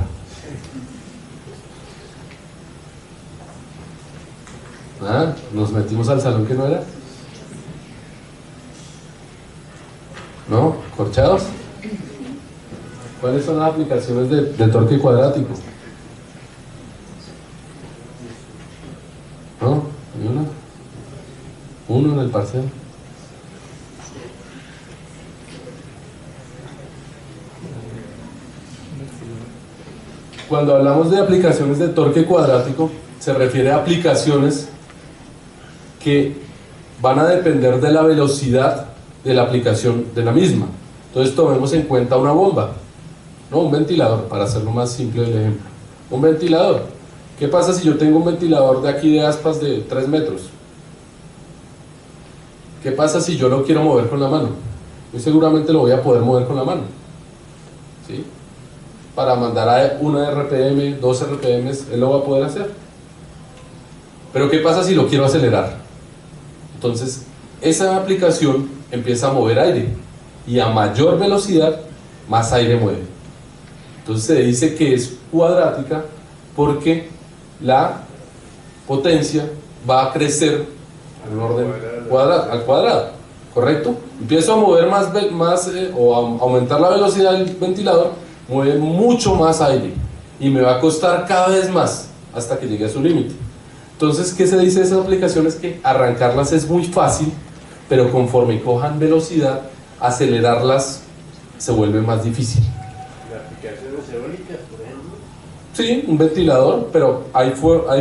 Ah, nos metimos al salón que no era. ¿No? ¿Corchados? ¿Cuáles son las aplicaciones de torque cuadrático? ¿No? ¿Ni una? ¿Uno en el parcial? Cuando hablamos de aplicaciones de torque cuadrático, se refiere a aplicaciones que van a depender de la velocidad de la aplicación de la misma. Entonces tomemos en cuenta una bomba, no un ventilador, para hacerlo más simple el ejemplo. Un ventilador. ¿Qué pasa si yo tengo un ventilador de aquí de aspas de 3 metros? ¿Qué pasa si yo lo quiero mover con la mano? Muy seguramente lo voy a poder mover con la mano, ¿sí? Para mandar a 1 RPM, 2 RPM, él lo va a poder hacer. Pero ¿qué pasa si lo quiero acelerar? Entonces, esa aplicación empieza a mover aire y a mayor velocidad, más aire mueve. Entonces se dice que es cuadrática porque la potencia va a crecer en un orden al cuadrado, ¿correcto? Empiezo a mover o a aumentar la velocidad del ventilador, mueve mucho más aire y me va a costar cada vez más hasta que llegue a su límite. Entonces, ¿qué se dice de esas aplicaciones? Que arrancarlas es muy fácil, pero conforme cojan velocidad, acelerarlas se vuelve más difícil.
¿Las aplicaciones eólicas, por ejemplo?
Sí, un ventilador, pero ahí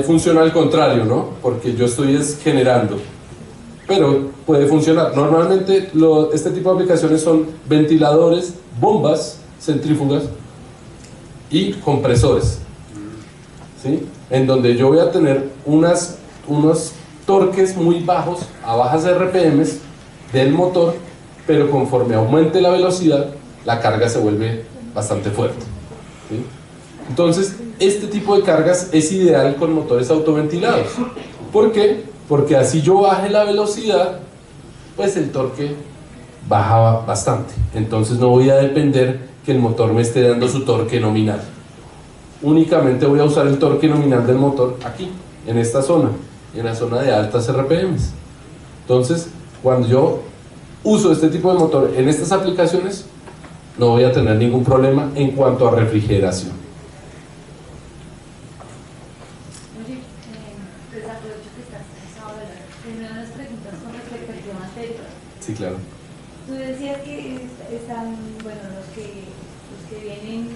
funciona al contrario, ¿no? Porque yo estoy generando, pero puede funcionar. Normalmente este tipo de aplicaciones son ventiladores, bombas, centrífugas y compresores, ¿sí? En donde yo voy a tener unos torques muy bajos, a bajas RPMs del motor, pero conforme aumente la velocidad, la carga se vuelve bastante fuerte, ¿sí? Entonces, este tipo de cargas es ideal con motores autoventilados. ¿Por qué? Porque así yo baje la velocidad, pues el torque baja bastante. Entonces no voy a depender que el motor me esté dando su torque nominal. Únicamente voy a usar el torque nominal del motor aquí, en esta zona, en la zona de altas RPMs. Entonces, cuando yo uso este tipo de motor en estas aplicaciones, no voy a tener ningún problema en cuanto a refrigeración.
Oye, pues aprovecho que estás ahora. Tenía unas preguntas con respecto al tema anterior.
Sí, claro.
Tú decías que están, bueno, los que vienen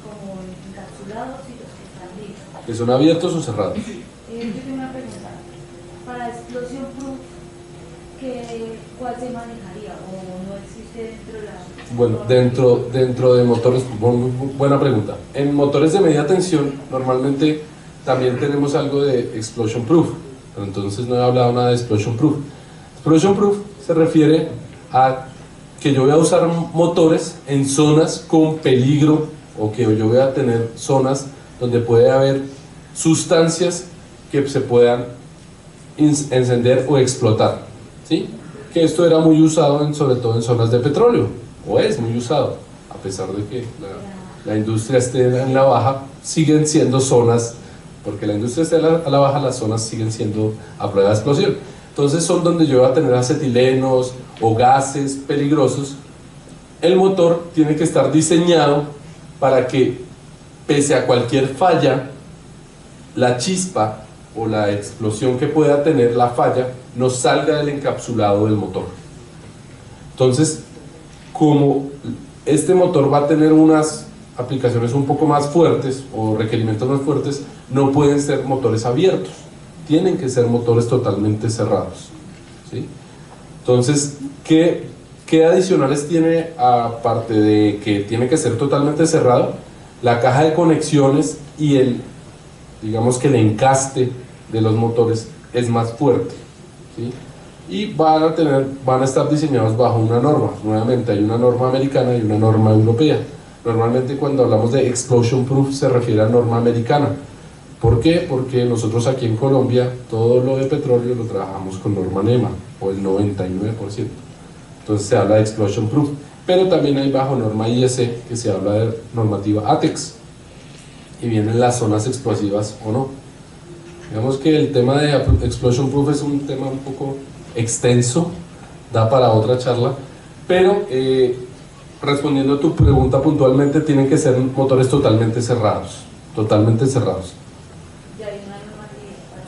como encapsulados y los que están listos.
¿Que son abiertos o cerrados?
Yo tengo una pregunta. Para Explosion Proof, ¿cuál se manejaría o no existe dentro de la...
Bueno, dentro de motores, buena pregunta. En motores de media tensión normalmente también tenemos algo de Explosion Proof, pero entonces no he hablado nada de Explosion Proof. Explosion Proof se refiere a que yo voy a usar motores en zonas con peligro, o que yo voy a tener zonas donde puede haber sustancias que se puedan encender o explotar, ¿sí? Que esto era muy usado sobre todo en zonas de petróleo, o es muy usado, a pesar de que la industria esté en la baja, siguen siendo zonas, porque la industria esté a la baja, las zonas siguen siendo a prueba de explosión. Entonces son donde yo voy a tener acetilenos o gases peligrosos. El motor tiene que estar diseñado para que, pese a cualquier falla, la chispa o la explosión que pueda tener la falla no salga del encapsulado del motor. Entonces, como este motor va a tener unas aplicaciones un poco más fuertes o requerimientos más fuertes, no pueden ser motores abiertos, tienen que ser motores totalmente cerrados, ¿sí? Entonces, ¿qué adicionales tiene, aparte de que tiene que ser totalmente cerrado? La caja de conexiones y digamos que el encaste de los motores es más fuerte, ¿sí? Y van a estar diseñados bajo una norma. Nuevamente hay una norma americana y una norma europea. Normalmente cuando hablamos de explosion proof se refiere a norma americana. ¿Por qué? Porque nosotros aquí en Colombia todo lo de petróleo lo trabajamos con norma NEMA, o el 99%. Entonces se habla de explosion proof, pero también hay bajo norma IEC que se habla de normativa ATEX, y vienen las zonas explosivas o no. Digamos que el tema de explosion proof es un tema un poco extenso, da para otra charla, pero respondiendo a tu pregunta puntualmente, tienen que ser motores totalmente cerrados, totalmente cerrados.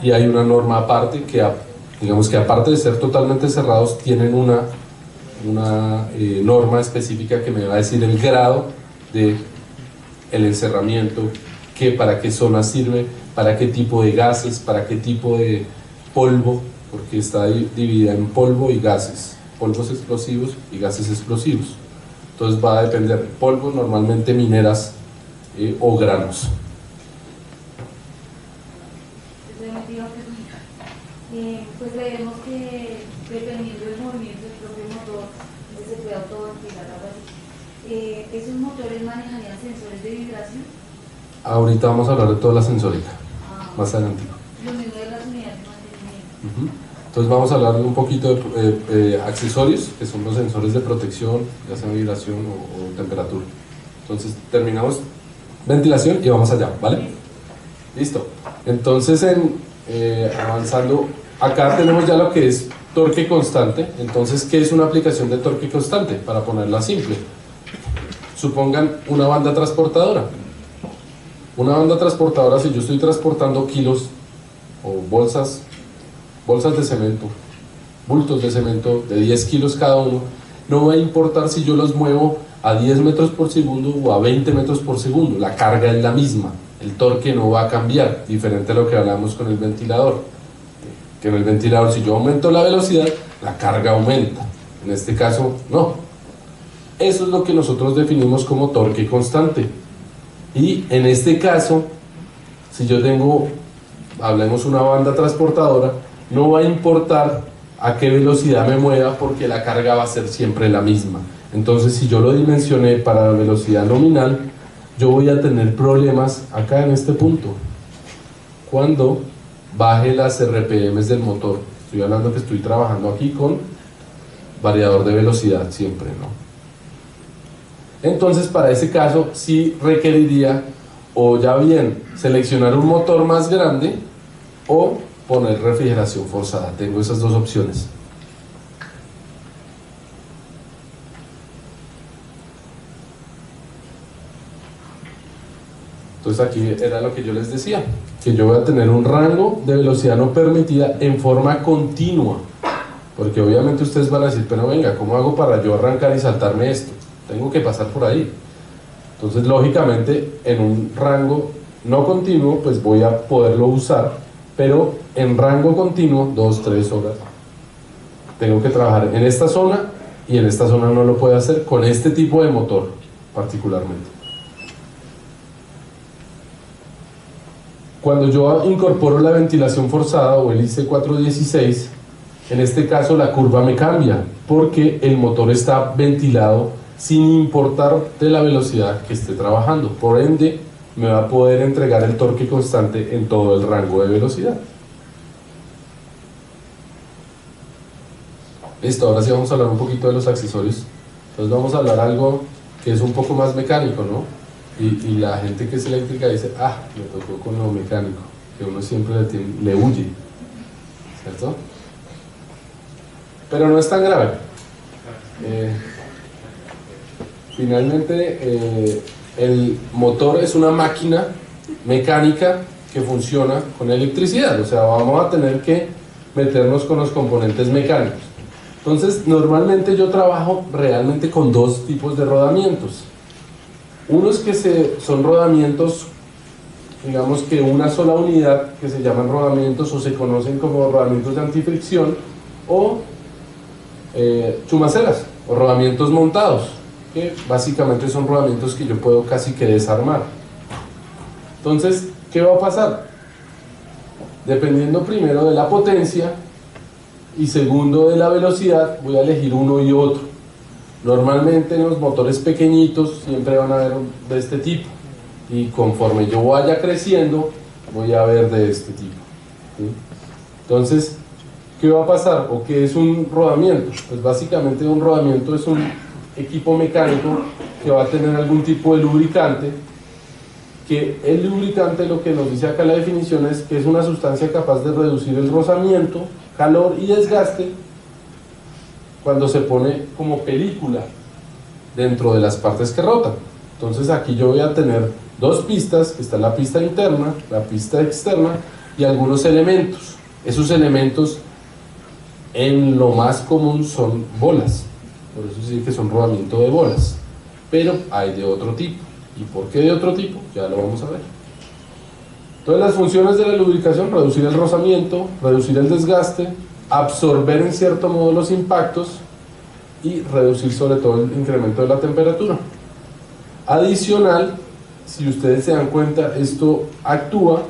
Y hay una norma aparte que, digamos que aparte de ser totalmente cerrados, tienen una norma específica que me va a decir el grado de el encerramiento, para qué zona sirve, para qué tipo de gases, para qué tipo de polvo, porque está dividida en polvo y gases, polvos explosivos y gases explosivos. Entonces va a depender, polvo normalmente mineras o granos.
Pues veremos que dependiendo del movimiento del propio motor, se puede autoventilar algo así. ¿Esos motores manejarían sensores de vibración?
Ahorita vamos a hablar de toda la sensórica, más adelante.
Lo mismo de las unidades de mantenimiento.
Entonces vamos a hablar un poquito de accesorios, que son los sensores de protección, ya sea vibración o temperatura. Entonces terminamos ventilación y vamos allá, ¿vale? Listo. Entonces avanzando, acá tenemos ya lo que es torque constante. Entonces, ¿qué es una aplicación de torque constante? Para ponerla simple, supongan una banda transportadora. Una banda transportadora, si yo estoy transportando kilos o bolsas de cemento, bultos de cemento de 10 kilos cada uno, no va a importar si yo los muevo a 10 metros por segundo o a 20 metros por segundo, la carga es la misma, el torque no va a cambiar, diferente a lo que hablamos con el ventilador, que en el ventilador si yo aumento la velocidad, la carga aumenta, en este caso no. Eso es lo que nosotros definimos como torque constante. Y en este caso, si yo tengo, hablemos una banda transportadora, no va a importar a qué velocidad me mueva porque la carga va a ser siempre la misma. Entonces, si yo lo dimensioné para la velocidad nominal, yo voy a tener problemas acá en este punto. Cuando baje las RPMs del motor, estoy hablando que estoy trabajando aquí con variador de velocidad siempre, ¿no? Entonces, para ese caso, sí requeriría o ya bien seleccionar un motor más grande o poner refrigeración forzada. Tengo esas dos opciones. Entonces aquí era lo que yo les decía, que yo voy a tener un rango de velocidad no permitida en forma continua, porque obviamente ustedes van a decir, pero venga, ¿cómo hago para yo arrancar y saltarme esto? Tengo que pasar por ahí. Entonces lógicamente en un rango no continuo pues voy a poderlo usar, pero en rango continuo 2-3 horas tengo que trabajar en esta zona, y en esta zona no lo puedo hacer con este tipo de motor particularmente. Cuando yo incorporo la ventilación forzada o el IC416, En este caso la curva me cambia porque el motor está ventilado sin importar de la velocidad que esté trabajando. Por ende, me va a poder entregar el torque constante en todo el rango de velocidad. Listo, ahora sí vamos a hablar un poquito de los accesorios. Entonces vamos a hablar algo que es un poco más mecánico, ¿no? Y la gente que es eléctrica dice, ah, me tocó con lo mecánico, que uno siempre le huye, ¿cierto? Pero no es tan grave. Finalmente, el motor es una máquina mecánica que funciona con electricidad, o sea, vamos a tener que meternos con los componentes mecánicos. Entonces, normalmente yo trabajo realmente con dos tipos de rodamientos. Unos que son rodamientos, digamos que una sola unidad, que se llaman rodamientos o se conocen como rodamientos de antifricción, o chumaceras o rodamientos montados, que básicamente son rodamientos que yo puedo casi que desarmar. Entonces, ¿qué va a pasar? Dependiendo primero de la potencia y segundo de la velocidad, voy a elegir uno y otro. Normalmente en los motores pequeñitos siempre van a haber de este tipo, y conforme yo vaya creciendo voy a ver de este tipo, ¿sí? Entonces, ¿qué va a pasar? ¿O qué es un rodamiento? Pues básicamente un rodamiento es un equipo mecánico que va a tener algún tipo de lubricante, que el lubricante, lo que nos dice acá la definición, es que es una sustancia capaz de reducir el rozamiento, calor y desgaste cuando se pone como película dentro de las partes que rotan. Entonces aquí yo voy a tener dos pistas, que está la pista interna, la pista externa y algunos elementos. Esos elementos en lo más común son bolas, por eso sí que son rodamiento de bolas, pero hay de otro tipo. ¿Y por qué de otro tipo? Ya lo vamos a ver. Entonces las funciones de la lubricación: reducir el rozamiento, reducir el desgaste, absorber en cierto modo los impactos y reducir sobre todo el incremento de la temperatura. Adicional, si ustedes se dan cuenta, esto actúa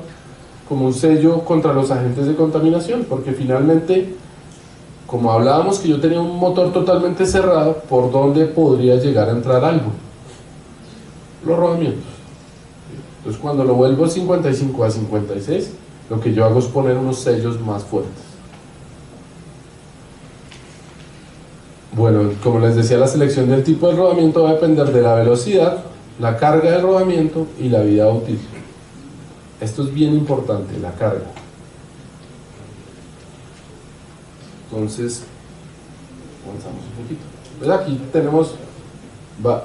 como un sello contra los agentes de contaminación, porque finalmente, como hablábamos que yo tenía un motor totalmente cerrado, ¿por dónde podría llegar a entrar algo? Los rodamientos. Entonces cuando lo vuelvo 55 a 56, lo que yo hago es poner unos sellos más fuertes. Bueno, como les decía, la selección del tipo de rodamiento va a depender de la velocidad, la carga del rodamiento y la vida útil. Esto es bien importante, la carga. Entonces, avanzamos un poquito. Pues aquí tenemos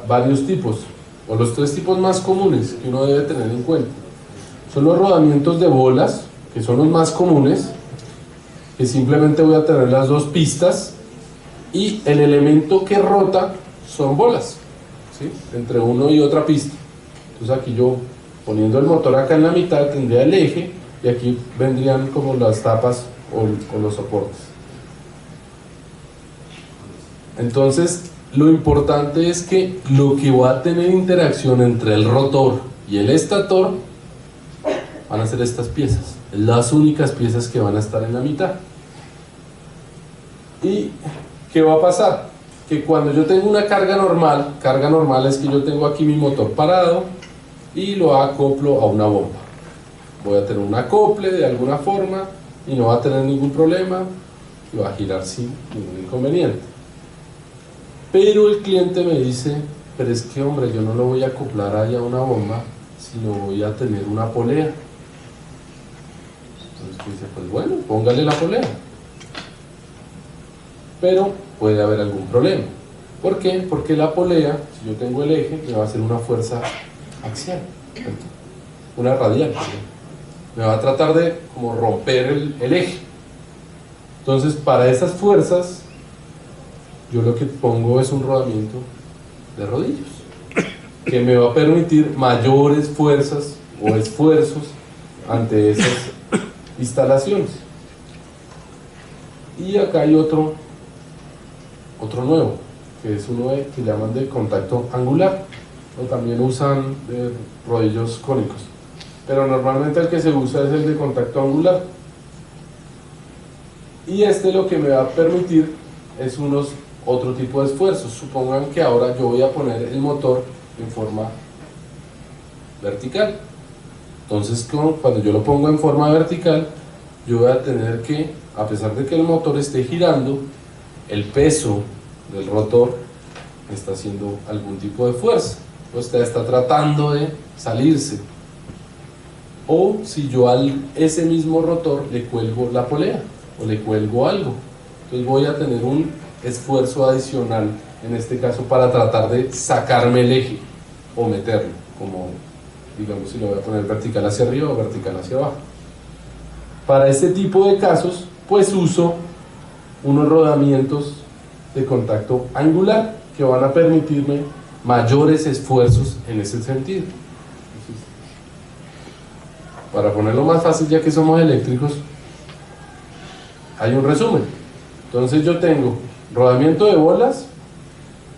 varios tipos, o los tres tipos más comunes que uno debe tener en cuenta. Son los rodamientos de bolas, que son los más comunes, que simplemente voy a tener las dos pistas y el elemento que rota son bolas, ¿sí? Entre uno y otra pista. Entonces aquí yo, poniendo el motor acá en la mitad, tendría el eje y aquí vendrían como las tapas o los soportes. Entonces, lo importante es que lo que va a tener interacción entre el rotor y el estator van a ser estas piezas, las únicas piezas que van a estar en la mitad. ¿Y qué va a pasar? Que cuando yo tengo una carga normal es que yo tengo aquí mi motor parado y lo acoplo a una bomba. Voy a tener un acople de alguna forma y no va a tener ningún problema y va a girar sin ningún inconveniente. Pero el cliente me dice, pero es que hombre, yo no lo voy a acoplar ahí a una bomba, sino voy a tener una polea. Entonces dice, pues bueno, póngale la polea. Pero puede haber algún problema. ¿Por qué? Porque la polea, si yo tengo el eje, me va a hacer una fuerza axial, una radial. Me va a tratar de como romper el eje. Entonces, para esas fuerzas, yo lo que pongo es un rodamiento de rodillos, que me va a permitir mayores fuerzas o esfuerzos ante esas instalaciones. Y acá hay otro nuevo, que es uno que llaman de contacto angular, o también usan rodillos cónicos, pero normalmente el que se usa es el de contacto angular. y este lo que me va a permitir es otro tipo de esfuerzos. Supongan que ahora yo voy a poner el motor en forma vertical. Entonces cuando yo lo pongo en forma vertical, yo voy a tener que, a pesar de que el motor esté girando, el peso del rotor está haciendo algún tipo de fuerza, usted está tratando de salirse. O si yo a ese mismo rotor le cuelgo la polea o le cuelgo algo, entonces voy a tener un esfuerzo adicional, en este caso para tratar de sacarme el eje o meterlo, como digamos si lo voy a poner vertical hacia arriba o vertical hacia abajo. Para este tipo de casos pues uso unos rodamientos de contacto angular que van a permitirme mayores esfuerzos en ese sentido. Entonces, para ponerlo más fácil, ya que somos eléctricos, hay un resumen. Entonces yo tengo rodamiento de bolas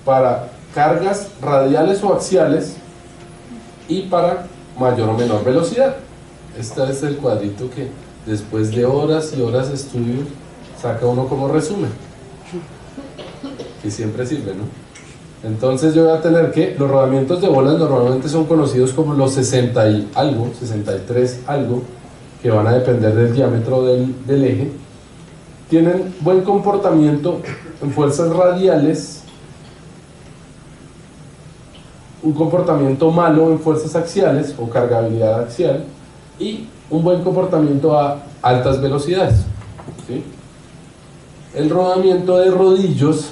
para cargas radiales o axiales y para mayor o menor velocidad. Este es el cuadrito que después de horas y horas de estudio saca uno como resumen, que siempre sirve, ¿no? Entonces yo voy a tener que los rodamientos de bolas normalmente son conocidos como los 60 y algo, 63 algo, que van a depender del diámetro del eje. Tienen buen comportamiento en fuerzas radiales, un comportamiento malo en fuerzas axiales o cargabilidad axial, y un buen comportamiento a altas velocidades, ¿sí? El rodamiento de rodillos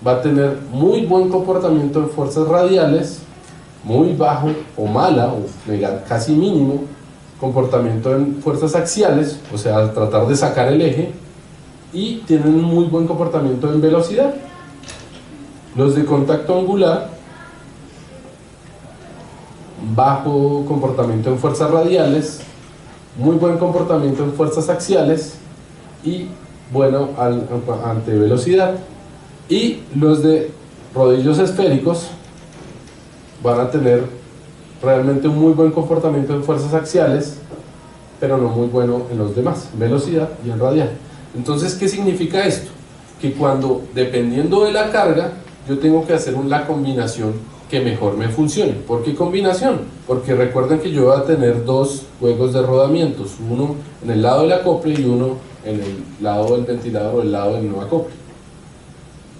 va a tener muy buen comportamiento en fuerzas radiales, muy bajo o mala o casi mínimo comportamiento en fuerzas axiales, o sea, tratar de sacar el eje, y tienen un muy buen comportamiento en velocidad. Los de contacto angular, bajo comportamiento en fuerzas radiales, muy buen comportamiento en fuerzas axiales y bueno ante velocidad. Y los de rodillos esféricos van a tener realmente un muy buen comportamiento en fuerzas axiales, pero no muy bueno en los demás, en velocidad y en radial. Entonces, ¿qué significa esto? Que cuando, dependiendo de la carga, yo tengo que hacer la combinación que mejor me funcione. ¿Por qué combinación? Porque recuerden que yo voy a tener dos juegos de rodamientos, uno en el lado del acople y uno en el lado del ventilador o el lado del no acople.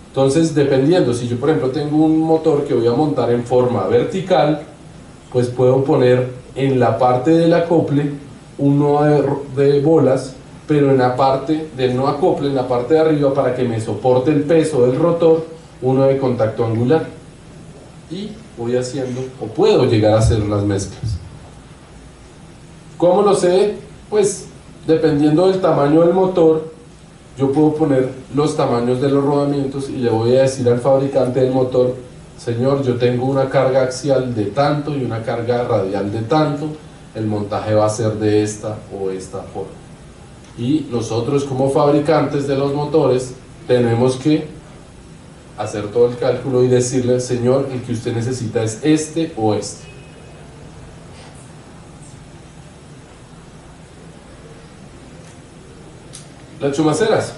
Entonces, dependiendo, si yo por ejemplo tengo un motor que voy a montar en forma vertical, pues puedo poner en la parte del acople uno de bolas, pero en la parte del no acople, en la parte de arriba, para que me soporte el peso del rotor, uno de contacto angular. Y voy haciendo, o puedo llegar a hacer las mezclas. ¿Cómo lo sé? Pues dependiendo del tamaño del motor, yo puedo poner los tamaños de los rodamientos y le voy a decir al fabricante del motor: señor, yo tengo una carga axial de tanto y una carga radial de tanto, el montaje va a ser de esta o esta forma. Y nosotros como fabricantes de los motores tenemos que hacer todo el cálculo y decirle: señor, el que usted necesita es este o este. Las chumaceras,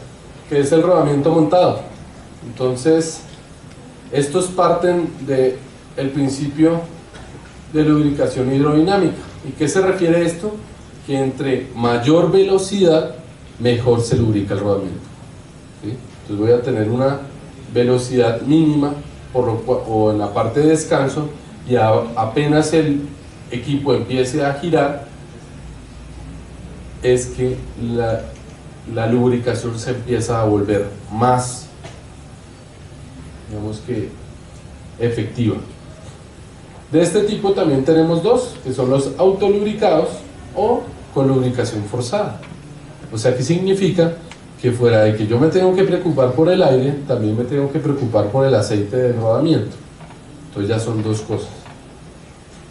que es el rodamiento montado. Entonces, estos parten del principio de lubricación hidrodinámica. ¿Y qué se refiere a esto? Que entre mayor velocidad, mejor se lubrica el rodamiento, ¿sí? Entonces voy a tener una velocidad mínima o en la parte de descanso, y apenas el equipo empiece a girar, es que la lubricación se empieza a volver más, digamos que, efectiva. De este tipo también tenemos dos, que son los autolubricados o con lubricación forzada. O sea, ¿qué significa? Que fuera de que yo me tengo que preocupar por el aire, también me tengo que preocupar por el aceite del rodamiento. Entonces ya son dos cosas.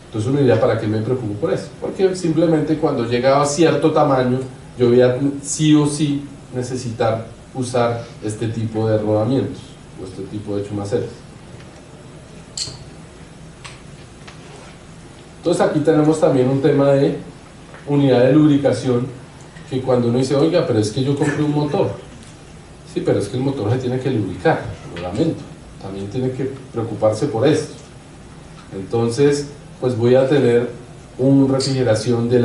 Entonces uno diría: ¿para qué me preocupo por eso? Porque simplemente cuando llega a cierto tamaño, yo voy a sí o sí necesitar usar este tipo de rodamientos o este tipo de chumaceras. Entonces aquí tenemos también un tema de unidad de lubricación, que cuando uno dice: oiga, pero es que yo compré un motor, Sí, pero es que el motor se tiene que lubricar, lo lamento. También tiene que preocuparse por esto. Entonces, pues voy a tener una refrigeración de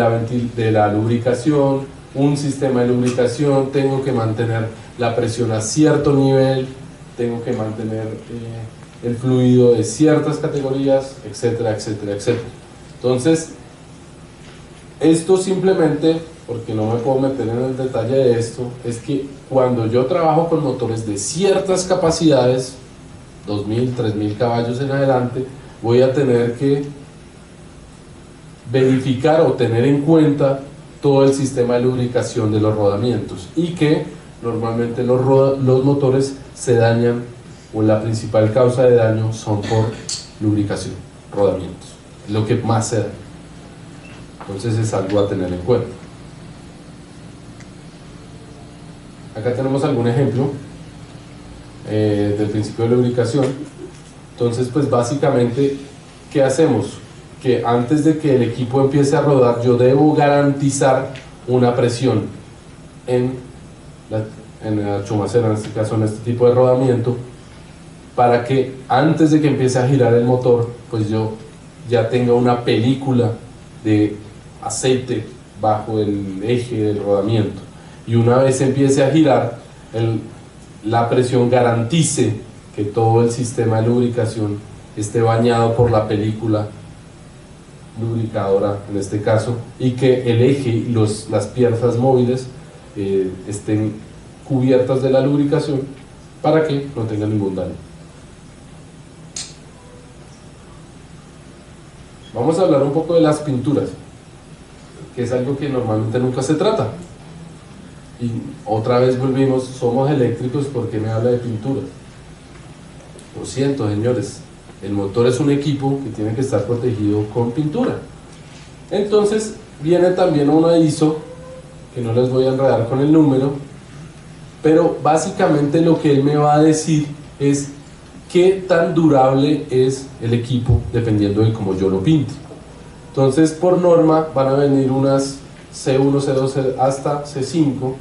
la lubricación, un sistema de lubricación, tengo que mantener la presión a cierto nivel, tengo que mantener el fluido de ciertas categorías, etcétera, etcétera, etcétera. Entonces, esto simplemente, porque no me puedo meter en el detalle de esto, es que cuando yo trabajo con motores de ciertas capacidades, 2000, 3000 caballos en adelante, voy a tener que verificar o tener en cuenta todo el sistema de lubricación de los rodamientos, y que normalmente los motores se dañan, o la principal causa de daño son por lubricación, rodamientos, lo que más se daña. Entonces es algo a tener en cuenta. Acá tenemos algún ejemplo del principio de lubricación. Entonces, pues básicamente, ¿qué hacemos? Que antes de que el equipo empiece a rodar, yo debo garantizar una presión en la chumacera, en este caso, en este tipo de rodamiento, para que antes de que empiece a girar el motor, pues yo ya tenga una película de aceite bajo el eje del rodamiento, y una vez empiece a girar, la presión garantice que todo el sistema de lubricación esté bañado por la película lubricadora en este caso, y que el eje y las piezas móviles estén cubiertas de la lubricación para que no tenga ningún daño. Vamos a hablar un poco de las pinturas, que es algo que normalmente nunca se trata. Y otra vez volvimos, somos eléctricos, ¿por qué me habla de pintura? Lo siento, señores, el motor es un equipo que tiene que estar protegido con pintura. Entonces viene también una ISO, que no les voy a enredar con el número, pero básicamente lo que él me va a decir es qué tan durable es el equipo dependiendo de cómo yo lo pinte. Entonces, por norma van a venir unas C1, C2 hasta C5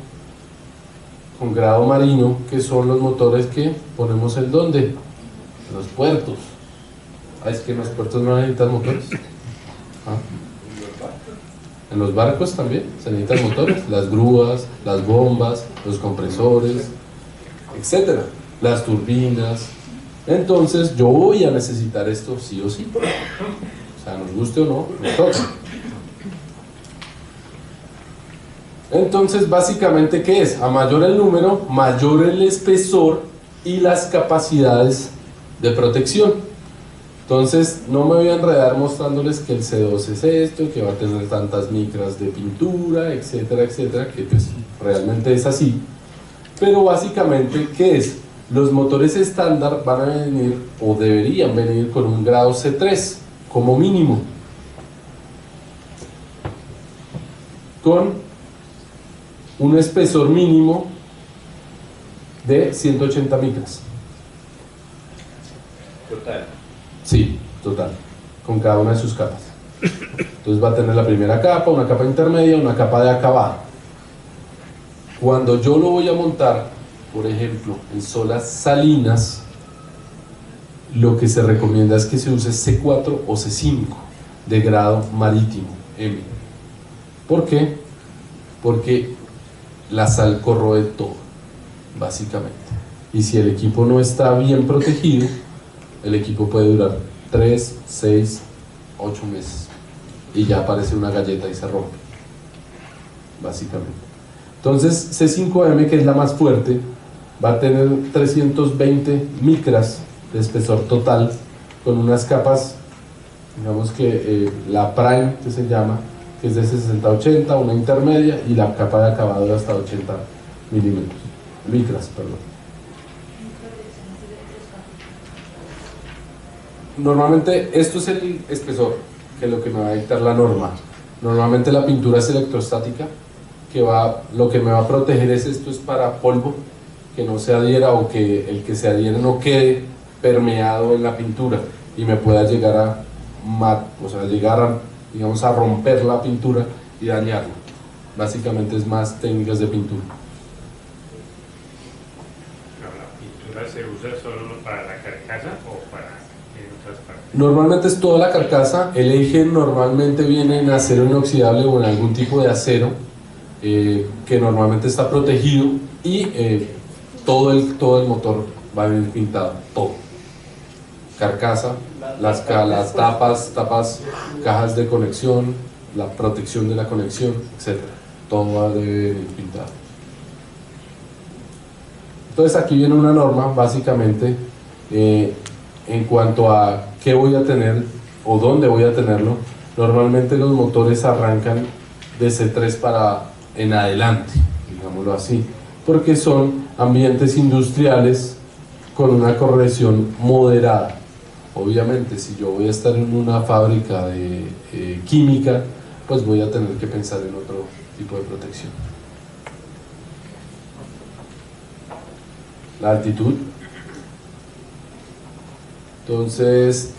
con grado marino, que son los motores que ponemos en ¿dónde? En los puertos. Es que en los puertos no necesitan motores. En los barcos también se necesitan motores, las grúas, las bombas, los compresores, etcétera, las turbinas. Entonces yo voy a necesitar esto sí o sí, o sea, nos guste o no, nos toca. Entonces básicamente, ¿qué es? A mayor el número, mayor el espesor y las capacidades de protección. Entonces no me voy a enredar mostrándoles que el C2 es esto, que va a tener tantas micras de pintura, etcétera, etcétera, que pues realmente es así. Pero básicamente, ¿qué es? Los motores estándar van a venir, o deberían venir, con un grado C3 como mínimo, con un espesor mínimo de 180 micras.
Total.
Sí, total, con cada una de sus capas. Entonces va a tener la primera capa, una capa intermedia, una capa de acabado. Cuando yo lo voy a montar, por ejemplo, en solas salinas, lo que se recomienda es que se use C4 o C5 de grado marítimo, M. ¿Por qué? Porque la sal corroe todo, básicamente. Y si el equipo no está bien protegido, el equipo puede durar 3, 6, 8 meses y ya aparece una galleta y se rompe, básicamente. Entonces C5M, que es la más fuerte, va a tener 320 micras de espesor total, con unas capas, digamos que la prime, que se llama, que es de 60 a 80, una intermedia, y la capa de acabado de hasta 80 micras, perdón. Normalmente esto es el espesor, que es lo que me va a dictar la norma. Normalmente la pintura es electrostática, lo que me va a proteger es esto, es para polvo, que no se adhiera, o que el que se adhiere no quede permeado en la pintura y me pueda llegar digamos, a romper la pintura y dañarla. Básicamente es más técnicas de pintura. Normalmente es toda la carcasa, el eje normalmente viene en acero inoxidable o en algún tipo de acero que normalmente está protegido y todo el motor va bien pintado, todo. Carcasa, las tapas, cajas de conexión, la protección de la conexión, etc. Todo va de bien pintado. Entonces aquí viene una norma básicamente en cuanto a qué voy a tener o dónde voy a tenerlo. Normalmente los motores arrancan de C3 para en adelante, digámoslo así, porque son ambientes industriales con una corrección moderada. Obviamente, si yo voy a estar en una fábrica de química, pues voy a tener que pensar en otro tipo de protección. La altitud. Entonces,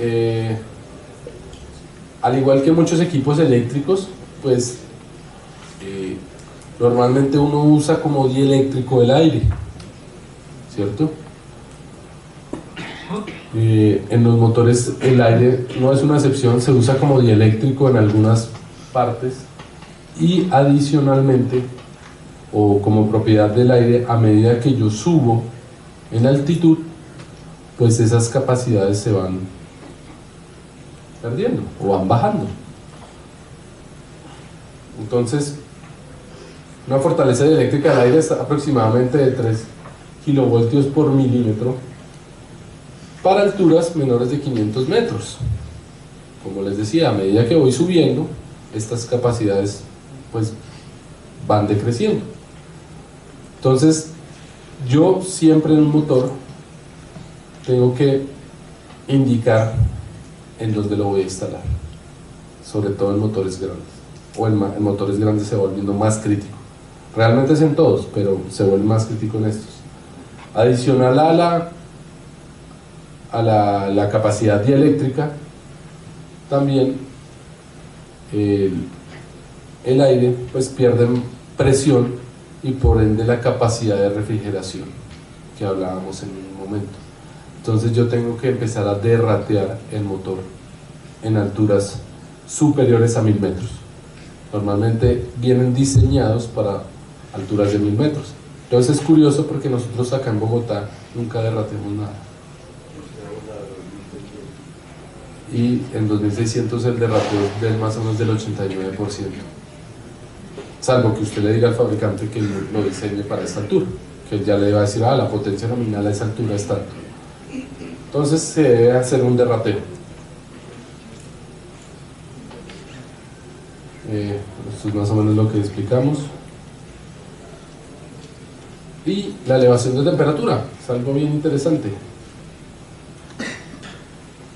al igual que muchos equipos eléctricos, pues normalmente uno usa como dieléctrico el aire, ¿cierto? En los motores el aire no es una excepción, se usa como dieléctrico en algunas partes y adicionalmente o como propiedad del aire, a medida que yo subo en altitud, pues esas capacidades se van perdiendo o van bajando. Entonces, una fortaleza eléctrica del aire es aproximadamente de 3 kilovoltios por milímetro para alturas menores de 500 metros. Como les decía, a medida que voy subiendo, estas capacidades pues van decreciendo. Entonces, yo siempre en un motor tengo que indicar en dónde lo voy a instalar, sobre todo en motores grandes, o en motores grandes se va volviendo más crítico. Realmente es en todos, pero se vuelve más crítico en estos. Adicional a la capacidad dieléctrica, también el aire pues pierde presión y por ende la capacidad de refrigeración que hablábamos en un momento. Entonces yo tengo que empezar a derratear el motor en alturas superiores a 1000 metros. Normalmente vienen diseñados para alturas de 1000 metros. Entonces es curioso porque nosotros acá en Bogotá nunca derrateamos nada. Y en 2600 el derrateo es más o menos del 89%. Salvo que usted le diga al fabricante que lo diseñe para esta altura, que él ya le va a decir, la potencia nominal a esa altura es tanto. Entonces se debe hacer un derrateo. Esto es más o menos lo que explicamos. Y la elevación de temperatura, es algo bien interesante.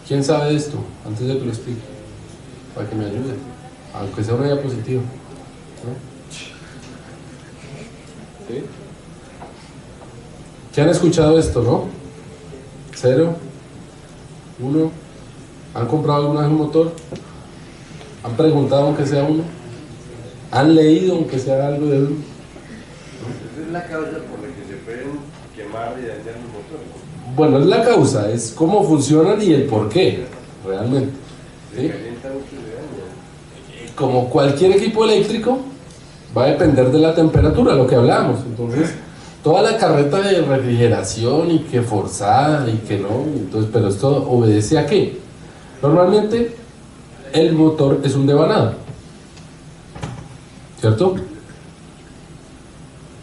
¿Quién sabe de esto? Antes de que lo explique, para que me ayude, aunque sea una diapositiva, ¿no? ¿Sí? ¿Qué han escuchado esto, no? 0, 1. ¿Han comprado alguna vez un motor? ¿Han preguntado aunque sea uno? ¿Han leído aunque sea algo de uno?
Esa es la causa por la que se pueden quemar y dañar los motores.
Bueno, es la causa, es cómo funcionan y el por qué, realmente. ¿Sí?
Se calienta mucho y se daña.
Como cualquier equipo eléctrico, va a depender de la temperatura, lo que hablábamos. Entonces, toda la carreta de refrigeración y que forzada y que no, entonces, pero esto obedece a qué. Normalmente el motor es un devanado, ¿cierto?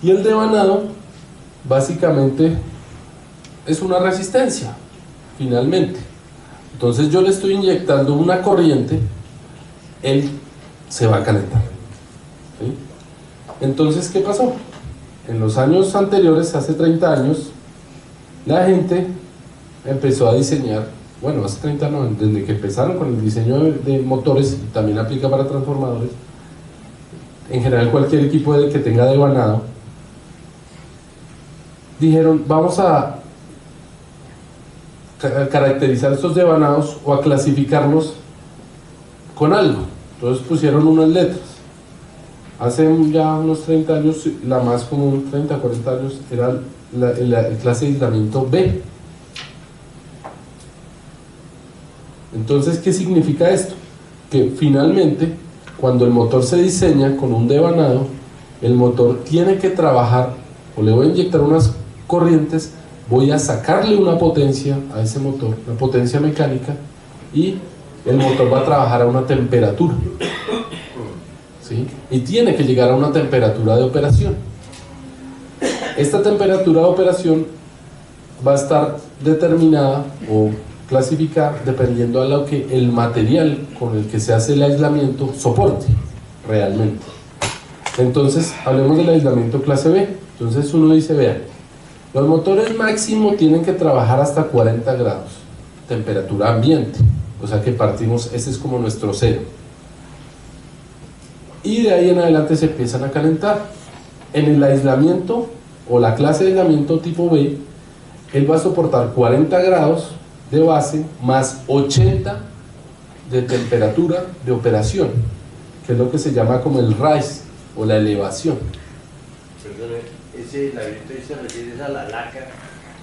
Y el devanado básicamente es una resistencia, finalmente. Entonces yo le estoy inyectando una corriente, él se va a calentar, ¿sí? Entonces, ¿qué pasó? En los años anteriores, hace 30 años, la gente empezó a diseñar, bueno, hace 30 no, desde que empezaron con el diseño de motores, y también aplica para transformadores, en general cualquier equipo que tenga devanado, dijeron, vamos a caracterizar estos devanados o a clasificarlos con algo. Entonces pusieron unas letras. Hace ya unos 30 años, la más común, 30, 40 años, era el clase de aislamiento B. Entonces, ¿qué significa esto? Que finalmente, cuando el motor se diseña con un devanado, el motor tiene que trabajar, o le voy a inyectar unas corrientes, voy a sacarle una potencia a ese motor, una potencia mecánica, y el motor va a trabajar a una temperatura, ¿sí? Y tiene que llegar a una temperatura de operación. Esta temperatura de operación va a estar determinada o clasificada dependiendo a lo que el material con el que se hace el aislamiento soporte realmente. Entonces, hablemos del aislamiento clase B. Entonces uno dice, vean, los motores máximo tienen que trabajar hasta 40 grados, temperatura ambiente, o sea que partimos, ese es como nuestro cero. Y de ahí en adelante se empiezan a calentar. En el aislamiento, o la clase de aislamiento tipo B, él va a soportar 40 grados de base más 80 de temperatura de operación, que es lo que se llama como el rise, o la elevación.
Perdone, ese aislamiento ahí se refiere a la laca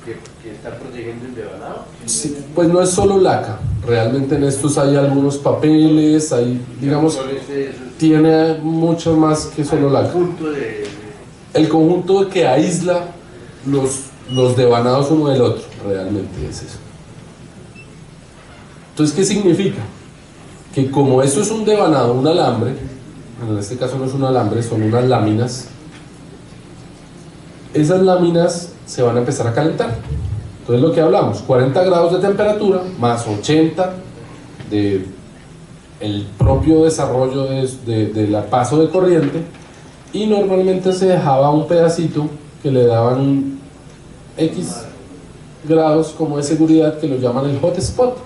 que está protegiendo el devanado.
Sí, pues no es solo laca, realmente en estos hay algunos papeles, hay, digamos, tiene mucho más que solo laca. El conjunto que aísla los devanados uno del otro, realmente es eso. Entonces, ¿qué significa? Que como esto es un devanado, un alambre, en este caso no es un alambre, son unas láminas, esas láminas se van a empezar a calentar. Entonces lo que hablamos, 40 grados de temperatura más 80 de el propio desarrollo de la paso de corriente, y normalmente se dejaba un pedacito que le daban X grados como de seguridad, que lo llaman el hot spot.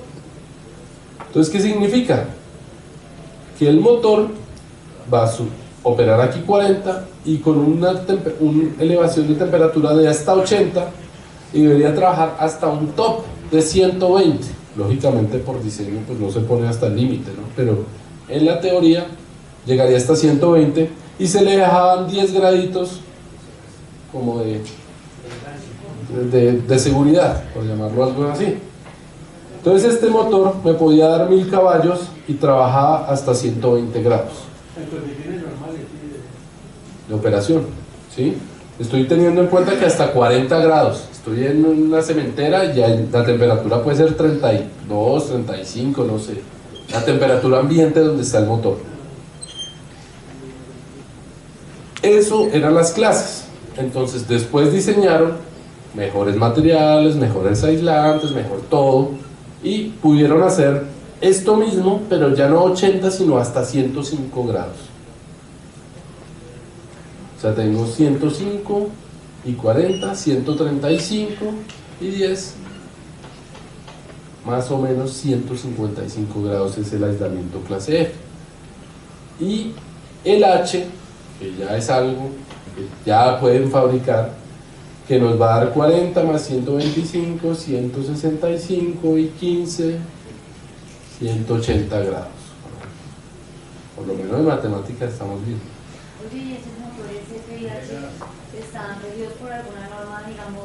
Entonces, ¿qué significa? Que el motor va a operar aquí 40 y con una elevación de temperatura de hasta 80, y debería trabajar hasta un top de 120. Lógicamente por diseño pues no se pone hasta el límite, ¿no? Pero en la teoría llegaría hasta 120 y se le dejaban 10 graditos como de seguridad, por llamarlo algo así. Entonces este motor me podía dar 1000 caballos y trabajaba hasta 120 grados de operación, ¿sí? Estoy teniendo en cuenta que hasta 40 grados, estoy en una cementera y ya la temperatura puede ser 32, 35, no sé, la temperatura ambiente donde está el motor. Eso eran las clases. Entonces después diseñaron mejores materiales, mejores aislantes, mejor todo, y pudieron hacer esto mismo, pero ya no 80 sino hasta 105 grados. O sea, tengo 105 y 40, 135 y 10, más o menos 155 grados es el aislamiento clase F. Y el H, que ya es algo que ya pueden fabricar, que nos va a dar 40 más 125, 165 y 15, 180 grados. Por lo menos en matemáticas estamos bien.
Oye, ¿y esos motores FIH están regidos por alguna norma, digamos,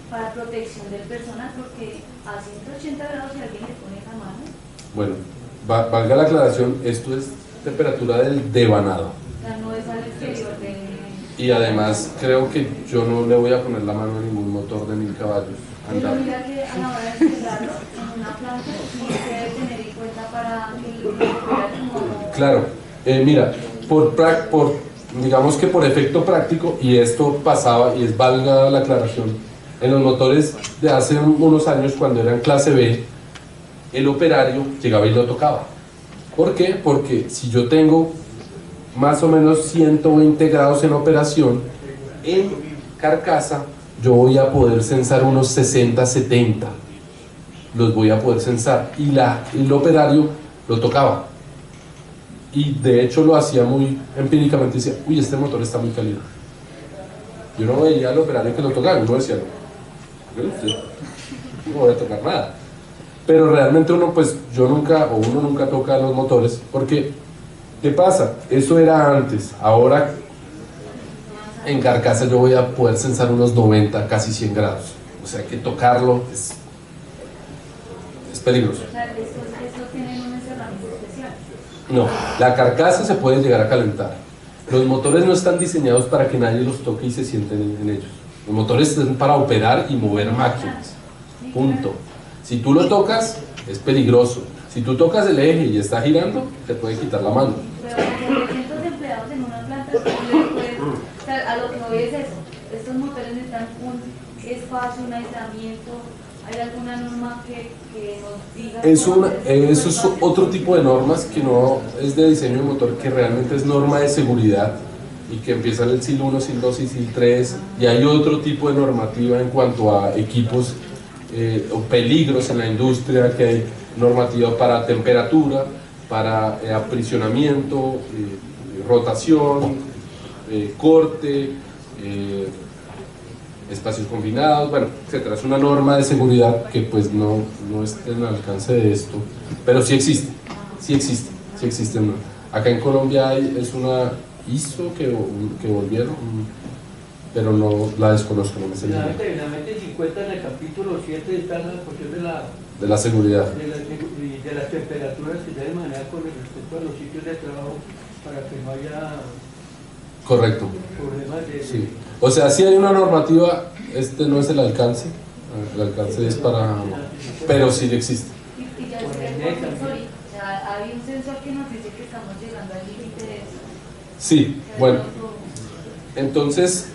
para protección del personal? Porque a 180 grados si alguien le pone la mano.
Bueno, valga la aclaración, esto es temperatura del devanado.
O sea, no es al exterior de...
Y además creo que yo no le voy a poner la mano a ningún motor de 1000 caballos.
Pero mira que a la hora de cerrarlo en una planta sí se debe tener en cuenta para que lo como...
Claro, mira, digamos que por efecto práctico, y esto pasaba, y es valga la aclaración, en los motores de hace unos años cuando eran clase B, el operario llegaba y lo tocaba. ¿Por qué? Porque si yo tengo más o menos 120 grados en operación, en carcasa yo voy a poder censar unos 60, 70, los voy a poder censar, y el operario lo tocaba, y de hecho lo hacía muy empíricamente, decía, uy, este motor está muy caliente. Yo no veía al operario que lo tocaba, uno decía, no voy a tocar nada. Pero realmente uno nunca toca los motores, porque ¿qué pasa? Eso era antes. Ahora en carcasa yo voy a poder censar unos 90, casi 100 grados. O sea que tocarlo es peligroso.
O sea, estos
No, la carcasa se puede llegar a calentar. Los motores no están diseñados para que nadie los toque y se sienten en ellos. Los motores están para operar y mover máquinas. Punto. Si tú lo tocas, es peligroso. Si tú tocas el eje y está girando, te puede quitar la mano.
Pero con 300 empleados en una planta, o sea, a lo que voy es eso. Estos motores necesitan un espacio, un aislamiento. ¿Hay alguna norma que nos diga?
Eso es otro tipo de normas que no es de diseño de motor, que realmente es norma de seguridad y que empieza en el SIL 1, SIL 2 y SIL 3, y hay otro tipo de normativa en cuanto a equipos o peligros en la industria, que hay normativa para temperatura, para aprisionamiento, rotación, corte, espacios confinados, bueno, etcétera. Es una norma de seguridad que pues no está en el alcance de esto, pero sí existe, sí existe. Acá en Colombia es una ISO que volvieron, pero no la desconozco, no me sé.
En la 50 en el capítulo 7 está la cuestión
de la seguridad.
De las temperaturas que se deben manejar con respecto a los sitios de trabajo para que no haya
correcto
problemas de...
Sí. O sea, sí hay una normativa, este no es el alcance es para... pero sí existe.
Y ya es sensor, o sea, hay un sensor que nos dice que estamos llegando al límite de eso.
Sí, bueno. Entonces,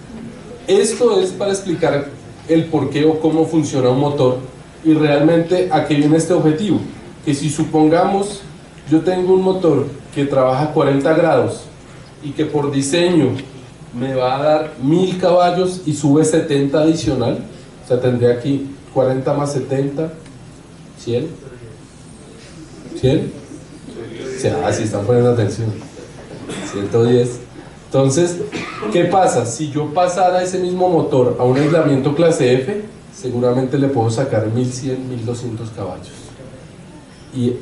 esto es para explicar el por qué o cómo funciona un motor y realmente a qué viene este objetivo. Que si supongamos yo tengo un motor que trabaja a 40 grados y que por diseño me va a dar 1000 caballos y sube 70 adicional, o sea, tendría aquí 40 más 70, 100. ¿100? O sea, así están poniendo atención. 110. Entonces, ¿qué pasa? Si yo pasara ese mismo motor a un aislamiento clase F, seguramente le puedo sacar 1100, 1200 caballos. Y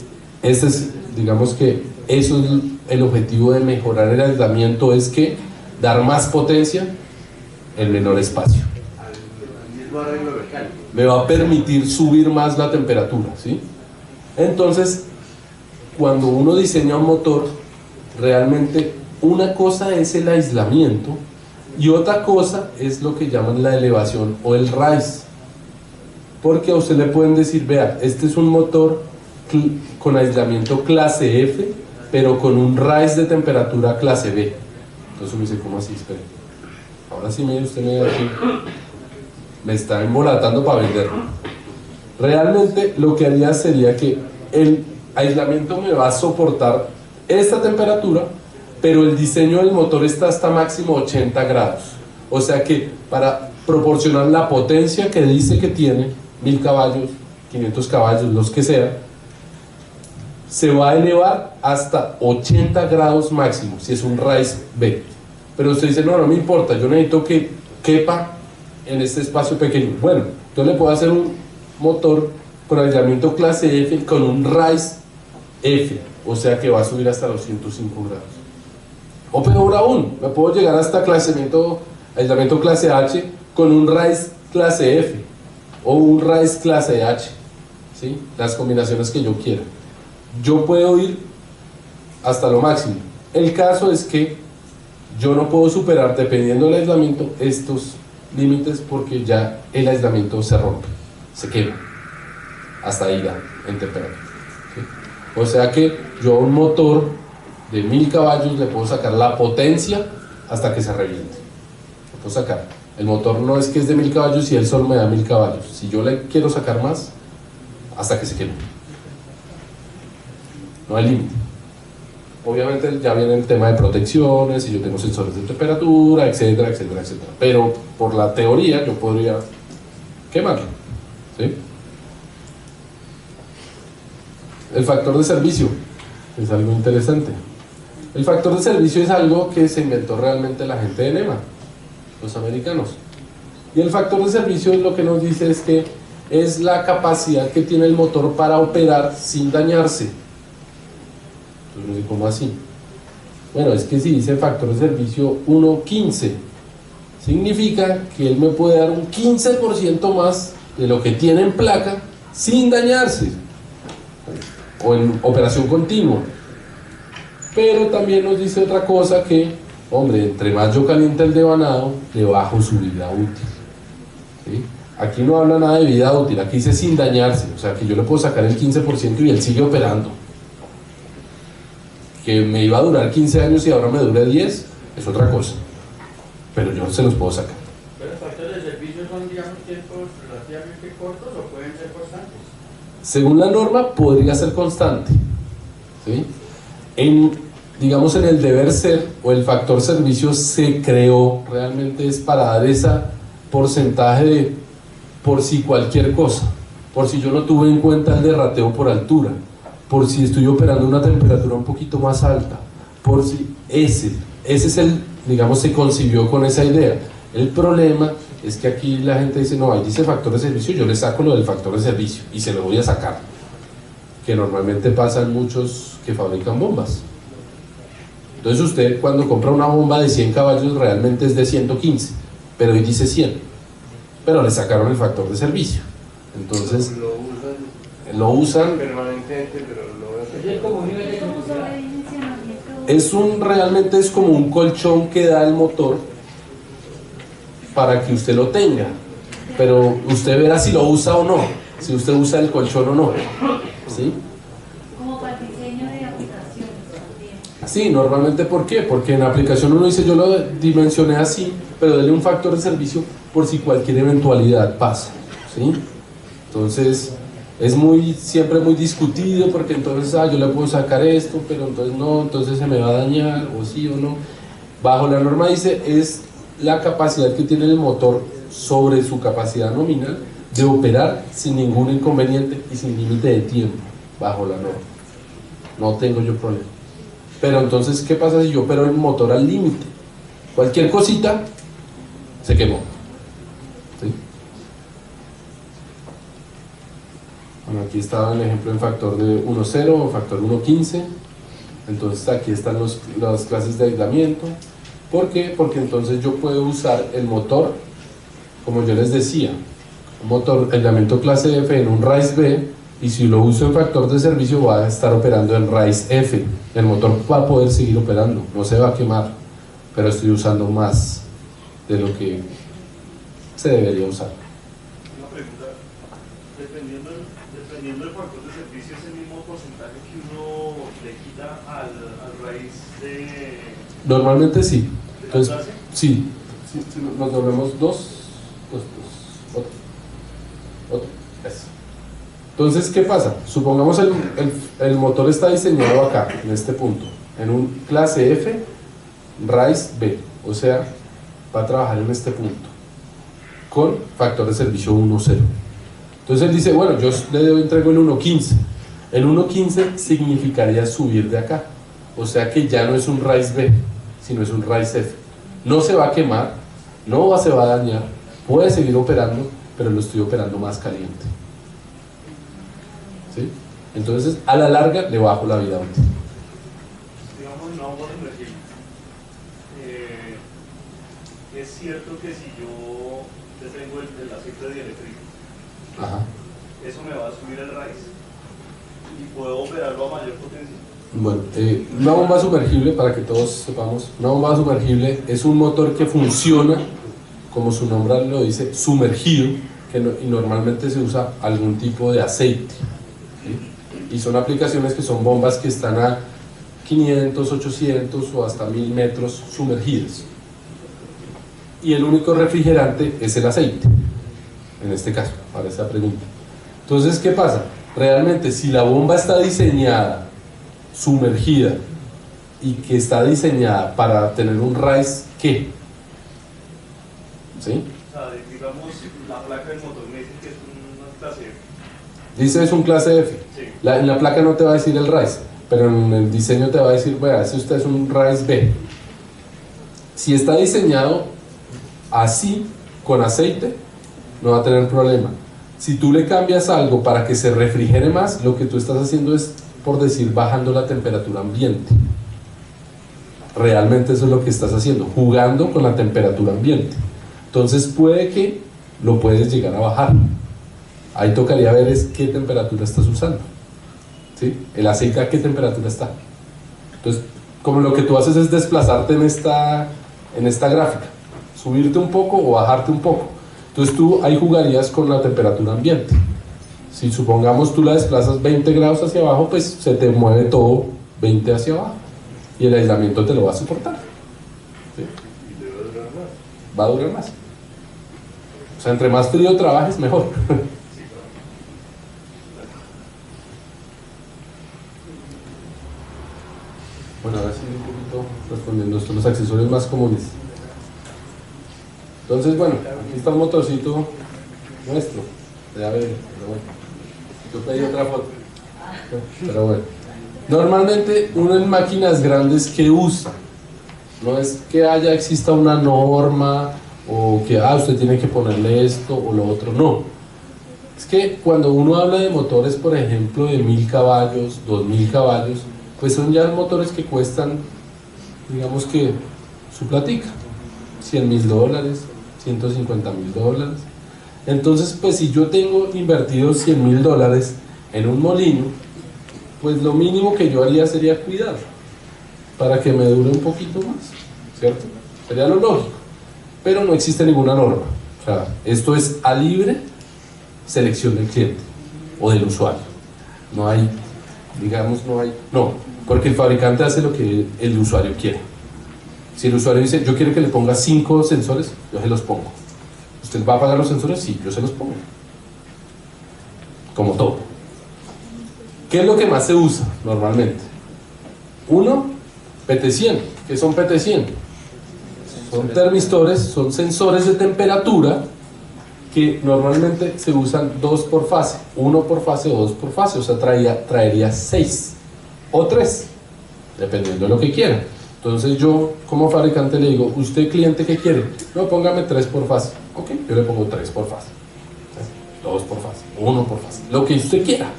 ese es, digamos que eso es el objetivo de mejorar el aislamiento, es que dar más potencia en menor espacio. Me va a permitir subir más la temperatura, ¿sí? Entonces, cuando uno diseña un motor, realmente una cosa es el aislamiento y otra cosa es lo que llaman la elevación o el rise. Porque a usted le pueden decir, vea, este es un motor con aislamiento clase F, pero con un rise de temperatura clase B. Entonces uno dice, ¿cómo así? Espere. Ahora sí, mire, usted me aquí, me está embolatando para venderlo. Realmente lo que haría sería que el aislamiento me va a soportar esta temperatura, pero el diseño del motor está hasta máximo 80 grados. O sea que para proporcionar la potencia que dice que tiene, 1000 caballos, 500 caballos, los que sea, se va a elevar hasta 80 grados máximo, si es un rise B. Pero usted dice, no me importa, yo necesito que quepa en este espacio pequeño. Bueno, entonces le puedo hacer un motor con aislamiento clase F con un rise F, o sea que va a subir hasta los 105 grados. O peor aún, me puedo llegar hasta aislamiento clase H con un rise clase F o un rise clase H, ¿sí? Las combinaciones que yo quiera. Yo puedo ir hasta lo máximo. El caso es que yo no puedo superar, dependiendo del aislamiento, estos límites, porque ya el aislamiento se rompe, se quema hasta ahí ya en temperatura, ¿sí? O sea que yo a un motor de 1000 caballos le puedo sacar la potencia hasta que se reviente. Lo puedo sacar. El motor no es que es de 1000 caballos y él solo me da 1000 caballos. Si yo le quiero sacar más, hasta que se queme. No hay límite. Obviamente ya viene el tema de protecciones y yo tengo sensores de temperatura, etcétera, etcétera, etcétera. Pero por la teoría yo podría quemarlo, ¿sí? El factor de servicio es algo interesante. El factor de servicio es algo que se inventó realmente la gente de NEMA, los americanos. Y el factor de servicio lo que nos dice es que es la capacidad que tiene el motor para operar sin dañarse. Entonces, ¿cómo así? Bueno, es que si dice factor de servicio 1.15, significa que él me puede dar un 15% más de lo que tiene en placa sin dañarse, o en operación continua. Pero también nos dice otra cosa que, hombre, entre más yo caliente el devanado, le bajo su vida útil. ¿Sí? Aquí no habla nada de vida útil, aquí dice sin dañarse, o sea que yo le puedo sacar el 15% y él sigue operando. Que me iba a durar 15 años y ahora me dure 10, es otra cosa, pero yo se los puedo sacar.
¿Pero los factores de servicio son, digamos, tiempos relativamente cortos o pueden ser constantes?
Según la norma, podría ser constante. ¿Sí? Digamos, en el deber ser o el factor servicio se creó, realmente es para dar ese porcentaje de por si cualquier cosa, por si yo no tuve en cuenta el derrateo por altura, por si estoy operando a una temperatura un poquito más alta, por si ese es el, digamos, se concibió con esa idea. El problema es que aquí la gente dice, no, ahí dice factor de servicio, yo le saco lo del factor de servicio y se lo voy a sacar, que normalmente pasan muchos que fabrican bombas. Entonces usted cuando compra una bomba de 100 caballos realmente es de 115, pero hoy dice 100, pero le sacaron el factor de servicio. Entonces lo usan
permanentemente, pero no
Es como un nivel de
¿Cómo
electricidad.
sabe dimensionamiento?
realmente es como un colchón que da el motor para que usted lo tenga, pero usted verá si lo usa o no, si usted usa el colchón o no, ¿sí?
Como para el diseño de aplicaciones también.
Sí, normalmente, ¿por qué? Porque en la aplicación uno dice, yo lo dimensioné así, pero dele un factor de servicio por si cualquier eventualidad pasa, ¿sí? Entonces, es siempre muy discutido, porque entonces, yo le puedo sacar esto, pero entonces no, entonces se me va a dañar, o sí o no. Bajo la norma dice, es la capacidad que tiene el motor sobre su capacidad nominal de operar sin ningún inconveniente y sin límite de tiempo, bajo la norma. No tengo yo problema. Pero entonces, ¿qué pasa si yo opero el motor al límite? Cualquier cosita se quemó. ¿Sí? Bueno, aquí estaba el ejemplo en factor de 1.0 o factor 1.15. Entonces aquí están las clases de aislamiento. ¿Por qué? Porque entonces yo puedo usar el motor, como yo les decía, un motor aislamiento clase F en un RAIS B, y si lo uso en factor de servicio va a estar operando en RAIS F. El motor va a poder seguir operando, no se va a quemar, pero estoy usando más de lo que se debería usar.
Una pregunta, dependiendo del factor de servicio, ¿es el mismo porcentaje que uno le quita al raíz de
Normalmente sí.
la
Entonces,
clase?
sí, nos volvemos otro. Eso. Entonces, ¿qué pasa? Supongamos el motor está diseñado acá, en este punto, en un clase F, RAIS B, o sea, va a trabajar en este punto, con factor de servicio 1.0. Entonces él dice, bueno, yo le entrego el 1.15. El 1.15 significaría subir de acá, o sea que ya no es un RAIS B, sino es un RAIS F. No se va a quemar, no se va a dañar, puede seguir operando, pero lo estoy operando más caliente. ¿Sí? Entonces, a la larga, le bajo la vida útil.
Digamos, una bomba sumergible. Es cierto que si yo le tengo el aceite dieléctrico,
Ajá.
eso me va a subir el raíz y puedo operarlo a mayor potencia.
Bueno, una bomba sumergible, para que todos sepamos, una bomba sumergible es un motor que funciona, como su nombre lo dice, sumergido, y normalmente se usa algún tipo de aceite, ¿sí? Y son aplicaciones que son bombas que están a 500, 800 o hasta 1000 metros sumergidas. Y el único refrigerante es el aceite, en este caso, para esta pregunta. Entonces, ¿qué pasa? Realmente, si la bomba está diseñada sumergida y que está diseñada para tener un RAIS, ¿qué? ¿Sí?
O sea, digamos, la placa del motor me dice que es una clase F.
Dice es un clase F.
Sí.
En la placa no te va a decir el RAIS, pero en el diseño te va a decir, vea, si usted es un RAIS B. Si está diseñado así, con aceite, no va a tener problema. Si tú le cambias algo para que se refrigere más, lo que tú estás haciendo es, por decir, bajando la temperatura ambiente. Realmente eso es lo que estás haciendo, jugando con la temperatura ambiente. Entonces puede que lo puedes llegar a bajar. Ahí tocaría ver es qué temperatura estás usando, ¿sí? El aceite a qué temperatura está. Entonces como lo que tú haces es desplazarte en esta gráfica, subirte un poco o bajarte un poco. Entonces tú ahí jugarías con la temperatura ambiente. Si supongamos tú la desplazas 20 grados hacia abajo, pues se te mueve todo 20 hacia abajo y el aislamiento te lo va a soportar. ¿Sí?
Y debe durar más.
Va a durar más. O sea, entre más frío trabajes, mejor. Bueno, ahora sí un poquito respondiendo esto, los accesorios más comunes. Entonces, bueno, aquí está un motorcito nuestro. Ya ven, pero bueno. Yo pedí otra foto. Pero bueno. Normalmente uno en máquinas grandes que usa. No es que exista una norma o que usted tiene que ponerle esto o lo otro, no. Es que cuando uno habla de motores, por ejemplo, de 1000 caballos, 2000 caballos, pues son ya motores que cuestan, digamos que su platica, $100.000, $150.000. Entonces, pues si yo tengo invertido $100.000 en un molino, pues lo mínimo que yo haría sería cuidarlo, para que me dure un poquito más, ¿cierto? Sería lo lógico, pero no existe ninguna norma. O sea, esto es a libre selección del cliente o del usuario. No hay, digamos, no, porque el fabricante hace lo que el usuario quiere. Si el usuario dice, yo quiero que le ponga 5 sensores, yo se los pongo. ¿Usted va a pagar los sensores? Sí, yo se los pongo. Como todo. ¿Qué es lo que más se usa normalmente? Uno, PT100. ¿Qué son PT100? Son termistores, son sensores de temperatura que normalmente se usan 2 por fase, 1 por fase o 2 por fase, o sea, traería 6 o 3, dependiendo de lo que quiera. Entonces yo como fabricante le digo, ¿usted cliente qué quiere? No, póngame 3 por fase. Ok, yo le pongo 3 por fase, 2 por fase, 1 por fase, lo que usted quiera.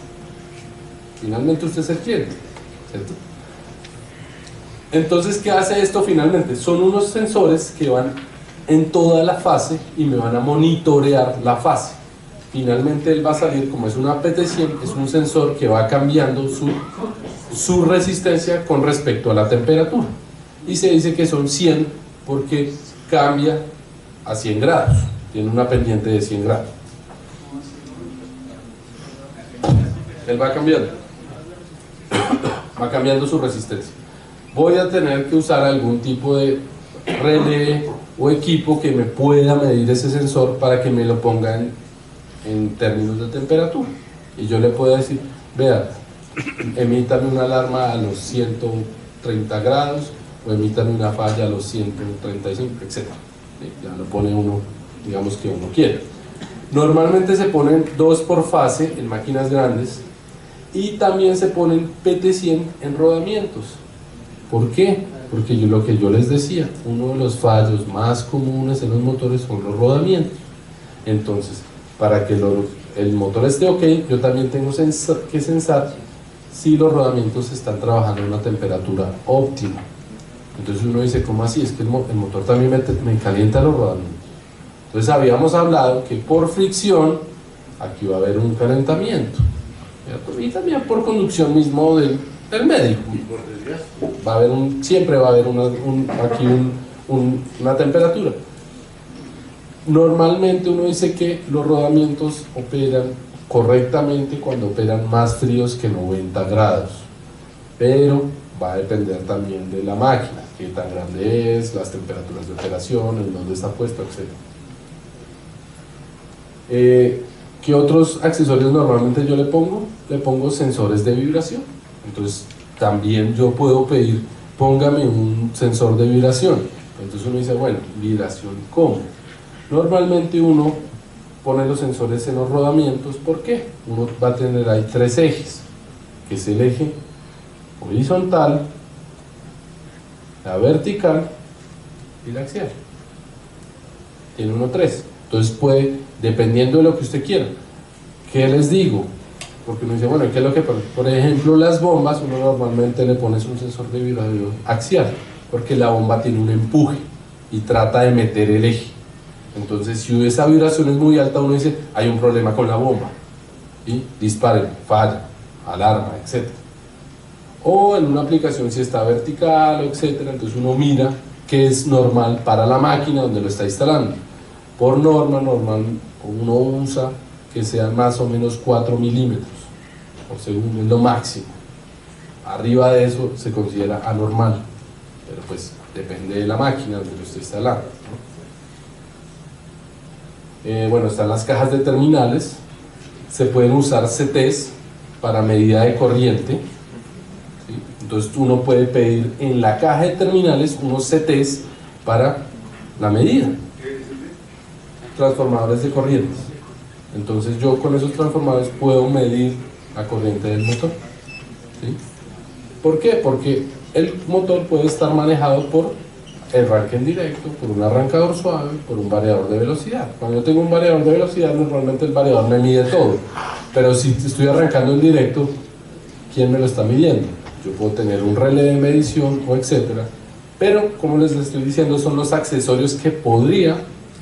Finalmente usted es el cliente, ¿cierto? Entonces, ¿qué hace esto finalmente? Son unos sensores que van en toda la fase y me van a monitorear la fase. Finalmente él va a salir, como es una PT100, es un sensor que va cambiando su resistencia con respecto a la temperatura. Y se dice que son 100 porque cambia a 100 grados, tiene una pendiente de 100 grados. Él va cambiando su resistencia. Voy a tener que usar algún tipo de relé o equipo que me pueda medir ese sensor para que me lo ponga en términos de temperatura. Y yo le puedo decir, vea, emítame una alarma a los 130 grados o emítame una falla a los 135, etc. Ya lo pone uno, digamos que uno quiere. Normalmente se ponen 2 por fase en máquinas grandes y también se ponen PT100 en rodamientos. ¿Por qué? Porque lo que yo les decía, uno de los fallos más comunes en los motores son los rodamientos. Entonces, para que el motor esté ok, yo también tengo que sensar si los rodamientos están trabajando a una temperatura óptima. Entonces uno dice, ¿cómo así? Es que el motor también me calienta los rodamientos. Entonces habíamos hablado que por fricción aquí va a haber un calentamiento, ¿cierto? Y también por conducción mismo del medio. Siempre va a haber una temperatura. Normalmente uno dice que los rodamientos operan correctamente cuando operan más fríos que 90 grados, pero va a depender también de la máquina, qué tan grande es, las temperaturas de operación, en dónde está puesto, etc. ¿Qué otros accesorios normalmente yo le pongo? Le pongo sensores de vibración. Entonces también yo puedo pedir, póngame un sensor de vibración. Entonces uno dice, bueno, vibración ¿cómo? Normalmente uno pone los sensores en los rodamientos. ¿Por qué? Uno va a tener ahí 3 ejes, que es el eje horizontal, la vertical y la axial. Tiene uno 3. Entonces puede, dependiendo de lo que usted quiera. ¿Qué les digo? Porque uno dice, bueno, ¿qué es lo que pasa? Por ejemplo, las bombas, uno normalmente le pone un sensor de vibración axial, porque la bomba tiene un empuje y trata de meter el eje. Entonces, si esa vibración es muy alta, uno dice, hay un problema con la bomba. Y disparen, falla, alarma, etc. o en una aplicación si está vertical, etcétera. Entonces uno mira qué es normal para la máquina donde lo está instalando. Por norma, uno usa que sean más o menos 4 milímetros por segundo, es lo máximo. Arriba de eso se considera anormal, pero pues depende de la máquina donde lo esté instalando, ¿no? Bueno, están las cajas de terminales, se pueden usar CTs para medida de corriente, ¿sí? Entonces uno puede pedir en la caja de terminales unos CTs para la medida. Transformadores de corrientes. Entonces yo con esos transformadores puedo medir la corriente del motor, ¿sí? ¿Por qué? Porque el motor puede estar manejado por arranque en directo, por un arrancador suave, por un variador de velocidad. Cuando yo tengo un variador de velocidad, normalmente el variador me mide todo, pero si estoy arrancando en directo, ¿quién me lo está midiendo? Yo puedo tener un relé de medición o etcétera, pero como les estoy diciendo, son los accesorios que podría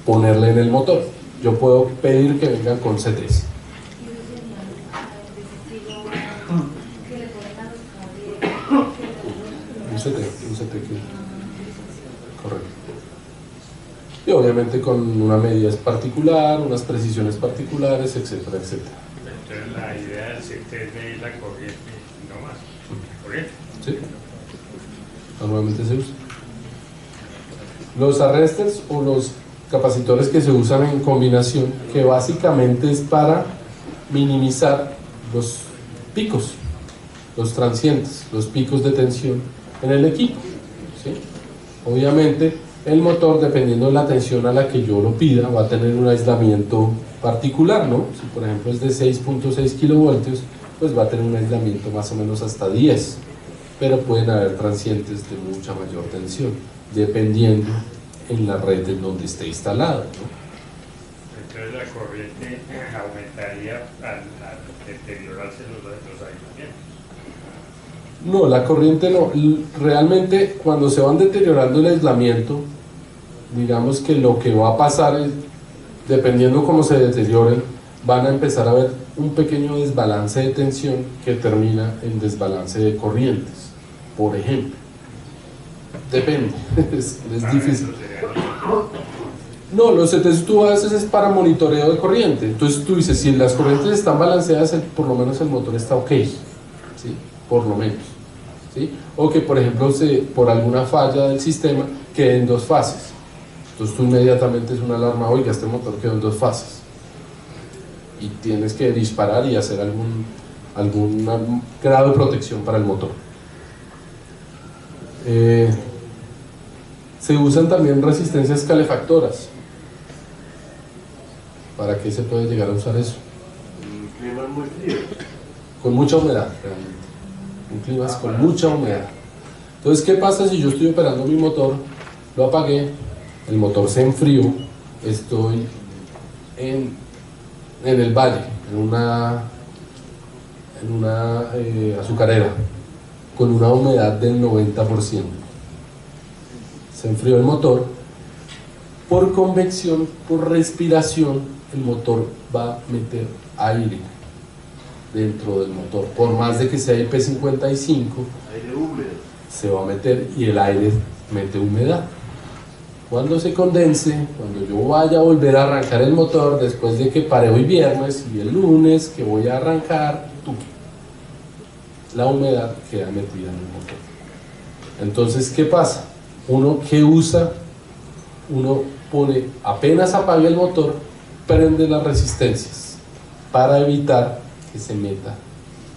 ponerle en el motor. Yo puedo pedir que vengan con CTs. Un CT que... Correcto. Y obviamente con una medida particular, unas precisiones particulares, etcétera, etcétera.
Entonces la idea del CT es medir la corriente, no más. ¿Corriente?
Sí. Normalmente se usa. Los arresters o los capacitores que se usan en combinación, que básicamente es para minimizar los picos, los transientes, los picos de tensión en el equipo, ¿sí? Obviamente el motor, dependiendo de la tensión a la que yo lo pida, va a tener un aislamiento particular, ¿no? Si por ejemplo es de 6.6 kilovoltios, pues va a tener un aislamiento más o menos hasta 10, pero pueden haber transientes de mucha mayor tensión, dependiendo en la red en donde esté instalado, ¿no?
Entonces la corriente aumentaría al deteriorarse los aislamientos.
No, la corriente no. Realmente cuando se van deteriorando el aislamiento, digamos que lo que va a pasar es, dependiendo cómo se deterioren, van a empezar a ver un pequeño desbalance de tensión que termina en desbalance de corrientes, por ejemplo. Depende, es difícil. No, los CTs tú a veces es para monitoreo de corriente. Entonces tú dices, si las corrientes están balanceadas, por lo menos el motor está ok, ¿sí? Por lo menos, ¿sí? O que por ejemplo por alguna falla del sistema quede en dos fases. Entonces tú inmediatamente es una alarma, oiga, este motor quedó en dos fases. Y tienes que disparar y hacer algún grado de protección para el motor. Se usan también resistencias calefactoras. ¿Para qué se puede llegar a usar eso?
Un clima muy frío.
Con mucha humedad, realmente. Un clima con mucha humedad. Entonces, ¿qué pasa si yo estoy operando mi motor? Lo apagué, el motor se enfrió, estoy en el valle, en una azucarera, con una humedad del 90%. Se enfrió el motor, por convección, por respiración, el motor va a meter aire dentro del motor, por más de que sea IP55,
Aire húmedo.
se va a meter y el aire mete humedad. Cuando se condense, cuando yo vaya a volver a arrancar el motor, después de que pare hoy viernes y el lunes que voy a arrancar, la humedad queda metida en el motor. Entonces, ¿qué pasa? Uno que usa, uno pone, apenas apague el motor, prende las resistencias para evitar que se meta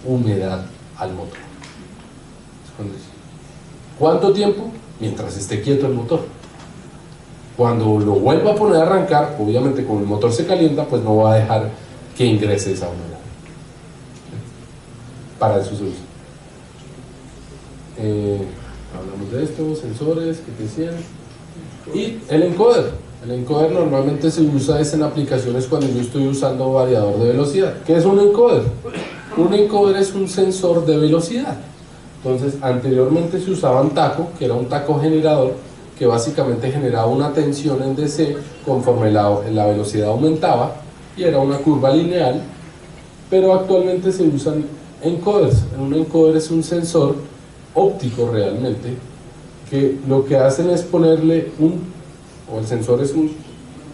humedad al motor. ¿Cuánto tiempo? Mientras esté quieto el motor. Cuando lo vuelva a poner a arrancar, obviamente como el motor se calienta, pues no va a dejar que ingrese esa humedad. Para eso se usa. Hablamos de esto, sensores, que te decían. Y el encoder. El encoder normalmente se usa en aplicaciones cuando yo estoy usando variador de velocidad. ¿Qué es un encoder? Un encoder es un sensor de velocidad. Entonces, anteriormente se usaba un taco, que era un taco generador, que básicamente generaba una tensión en DC conforme la velocidad aumentaba, y era una curva lineal, pero actualmente se usan encoders. Un encoder es un sensor óptico realmente, que lo que hacen es ponerle o el sensor es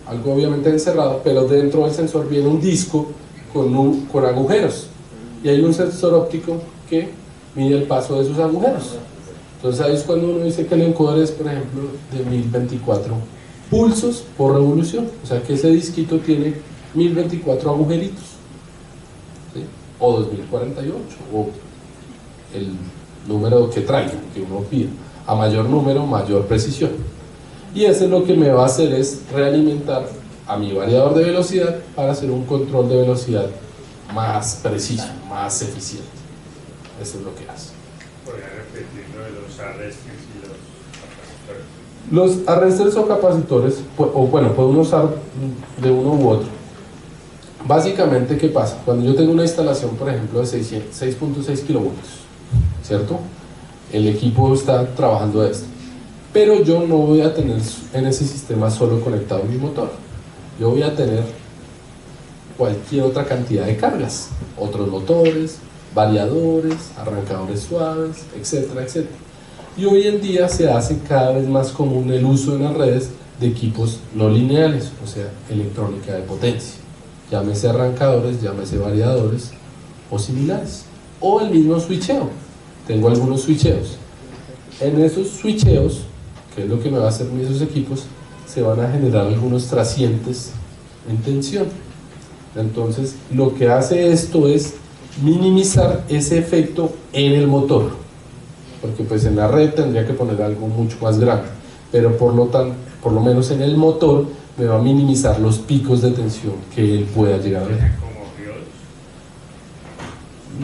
algo obviamente encerrado, pero dentro del sensor viene un disco con agujeros, y hay un sensor óptico que mide el paso de esos agujeros. Entonces ahí es cuando uno dice que el encoder es, por ejemplo, de 1024 pulsos por revolución, o sea que ese disquito tiene 1024 agujeritos, ¿sí? O 2048, o el número que traiga, que uno pida. A mayor número, mayor precisión. Y eso es lo que me va a hacer es realimentar a mi variador de velocidad para hacer un control de velocidad más preciso, más eficiente. Eso es lo que hace.
¿Podría repetir lo de los arresters y los capacitores?
Los arresters o capacitores, puedo usar de uno u otro. Básicamente, ¿qué pasa? Cuando yo tengo una instalación, por ejemplo, de 6.6 kilovoltios, ¿cierto? El equipo está trabajando esto, pero yo no voy a tener en ese sistema solo conectado mi motor. Yo voy a tener cualquier otra cantidad de cargas, otros motores, variadores, arrancadores suaves, etcétera, etcétera. Y hoy en día se hace cada vez más común el uso en las redes de equipos no lineales, o sea, electrónica de potencia. Llámese arrancadores, llámese variadores o similares. O el mismo switcheo. Tengo algunos switcheos. En esos switcheos, que es lo que me va a hacer esos equipos, se van a generar algunos trascientes en tensión. Entonces, lo que hace esto es minimizar ese efecto en el motor, porque pues en la red tendría que poner algo mucho más grande, pero por lo menos en el motor me va a minimizar los picos de tensión que él pueda llegar a ver.
¿Como diodos?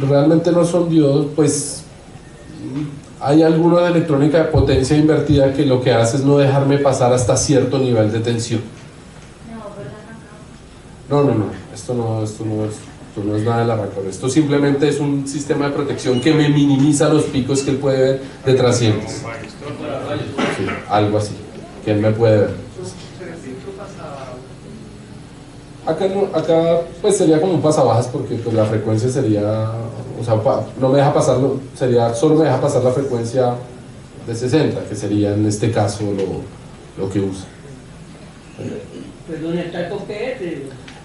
Realmente no son diodos, pues hay alguna de electrónica de potencia invertida que lo que hace es no dejarme pasar hasta cierto nivel de tensión. No, esto no es nada del arrancador. Esto simplemente es un sistema de protección que me minimiza los picos que él puede ver de trascientes. Sí, algo así, que él me puede ver. Acá pues sería como un pasabajas, porque pues la frecuencia sería, o sea, no me deja pasarlo, solo me deja pasar la frecuencia de 60, que sería en este caso lo que usa.
Perdón, ¿el taco qué es?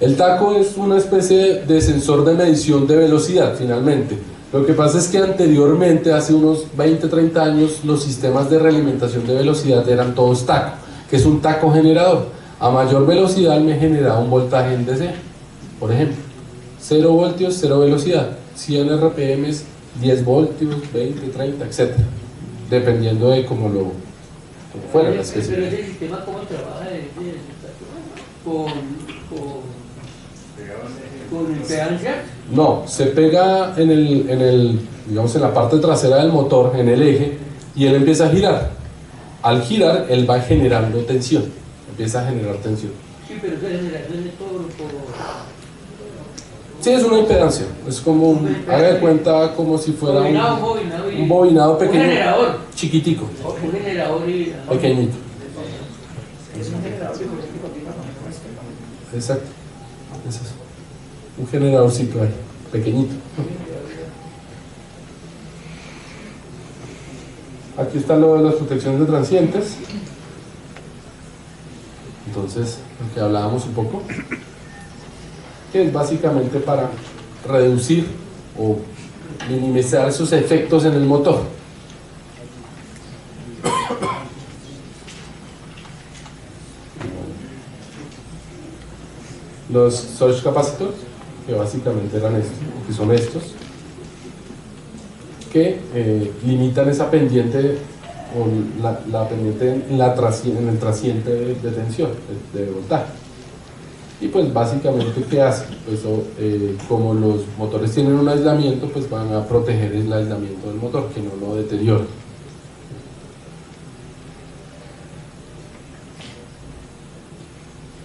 El taco es una especie de sensor de medición de velocidad, finalmente. Lo que pasa es que anteriormente, hace unos 20-30 años, los sistemas de realimentación de velocidad eran todos taco, que es un taco generador. A mayor velocidad me generaba un voltaje en DC, por ejemplo. 0 voltios, 0 velocidad. 100 RPM, 10 voltios, 20, 30, etc. Dependiendo de cómo fuera la especie.
¿Pero ese sistema cómo trabaja? ¿Con impedancia?
No, se pega digamos, en la parte trasera del motor, en el eje, y él empieza a girar. Al girar, él va generando tensión, empieza a generar tensión.
Sí, pero esa generación es por...
Sí, es una impedancia, es como haga de cuenta como si fuera un bobinado pequeño,
un generador
chiquitico,
un generador
pequeñito. Exacto, es eso. Un generadorcito ahí, pequeñito. Aquí está lo de las protecciones de transientes. Entonces, lo que hablábamos un poco, que es básicamente para reducir o minimizar esos efectos en el motor. Los surge capacitors, que básicamente eran estos, que son estos, que limitan esa pendiente o la pendiente en el trasciente de tensión, de voltaje. Y pues básicamente, ¿qué hace? Pues como los motores tienen un aislamiento, pues van a proteger el aislamiento del motor, que no lo deteriore.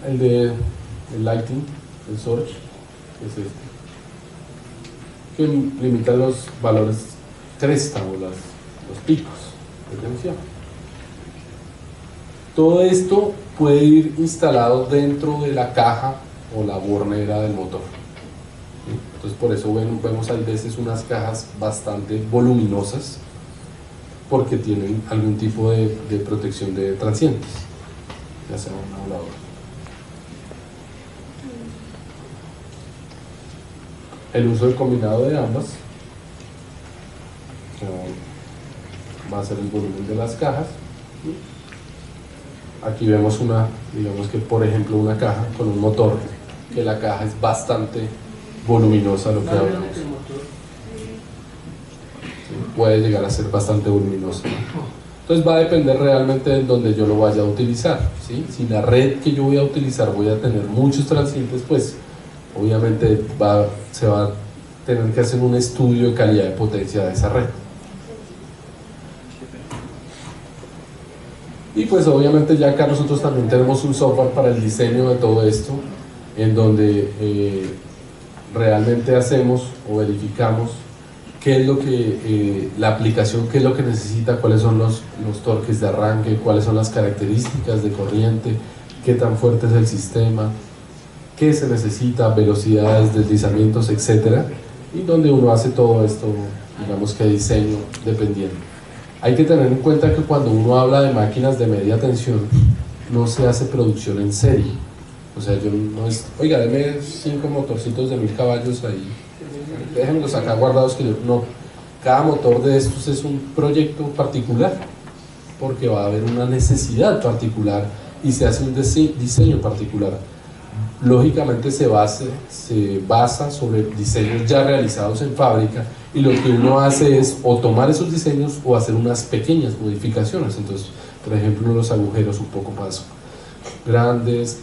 El lighting, el surge, es este, que limita los valores cresta o los picos de tensión. Todo esto puede ir instalado dentro de la caja o la bornera del motor. Entonces por eso vemos a veces unas cajas bastante voluminosas, porque tienen algún tipo de protección de transientes, ya sea una o la otra. El uso del combinado de ambas va a ser el volumen de las cajas. Aquí vemos digamos que por ejemplo una caja con un motor, que la caja es bastante voluminosa, lo que hablamos. Puede llegar a ser bastante voluminosa. Entonces va a depender realmente de donde yo lo vaya a utilizar, ¿sí? Si la red que yo voy a utilizar voy a tener muchos transientes, pues obviamente se va a tener que hacer un estudio de calidad de potencia de esa red. Y pues obviamente ya acá nosotros también tenemos un software para el diseño de todo esto, en donde realmente hacemos o verificamos qué es lo que la aplicación, qué es lo que necesita, cuáles son los torques de arranque, cuáles son las características de corriente, qué tan fuerte es el sistema, qué se necesita, velocidades, deslizamientos, etcétera, y donde uno hace todo esto, digamos que diseño dependiendo. Hay que tener en cuenta que cuando uno habla de máquinas de media tensión, no se hace producción en serie. O sea, yo no es, oiga, deme 5 motorcitos de 1000 caballos ahí, déjenlos acá guardados, que no. Cada motor de estos es un proyecto particular, porque va a haber una necesidad particular y se hace un diseño particular. Lógicamente se basa sobre diseños ya realizados en fábrica, y lo que uno hace es o tomar esos diseños o hacer unas pequeñas modificaciones. Entonces, por ejemplo, los agujeros un poco más grandes,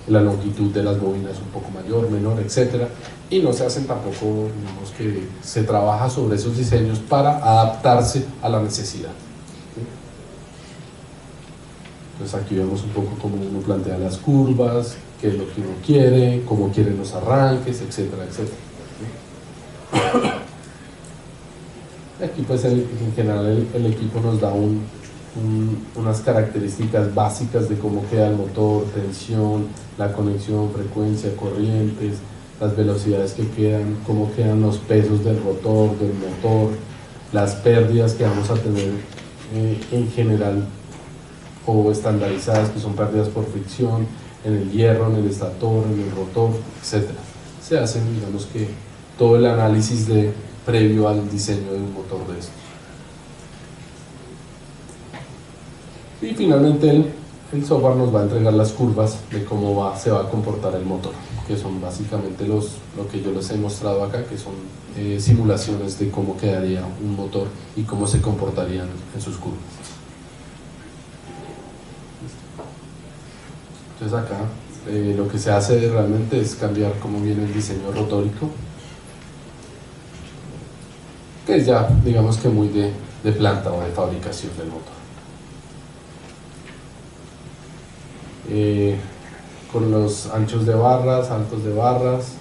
la longitud de las bobinas un poco mayor, menor, etcétera, y no se hacen tampoco, digamos que se trabaja sobre esos diseños para adaptarse a la necesidad. Entonces aquí vemos un poco cómo uno plantea las curvas, qué es lo que uno quiere, cómo quieren los arranques, etcétera, etcétera. Aquí pues en general el equipo nos da unas características básicas de cómo queda el motor, tensión, la conexión, frecuencia, corrientes, las velocidades que quedan, cómo quedan los pesos del rotor, del motor, las pérdidas que vamos a tener en general o estandarizadas, que son pérdidas por fricción, en el hierro, en el estator, en el rotor, etc. Se hacen, digamos que, todo el análisis previo al diseño de un motor de estos. Y finalmente el software nos va a entregar las curvas de cómo se va a comportar el motor, que son básicamente lo que yo les he mostrado acá, que son simulaciones de cómo quedaría un motor y cómo se comportarían en sus curvas. Entonces acá lo que se hace realmente es cambiar cómo viene el diseño rotórico, que es ya, digamos que muy de planta o de fabricación del motor. Con los anchos de barras, altos de barras,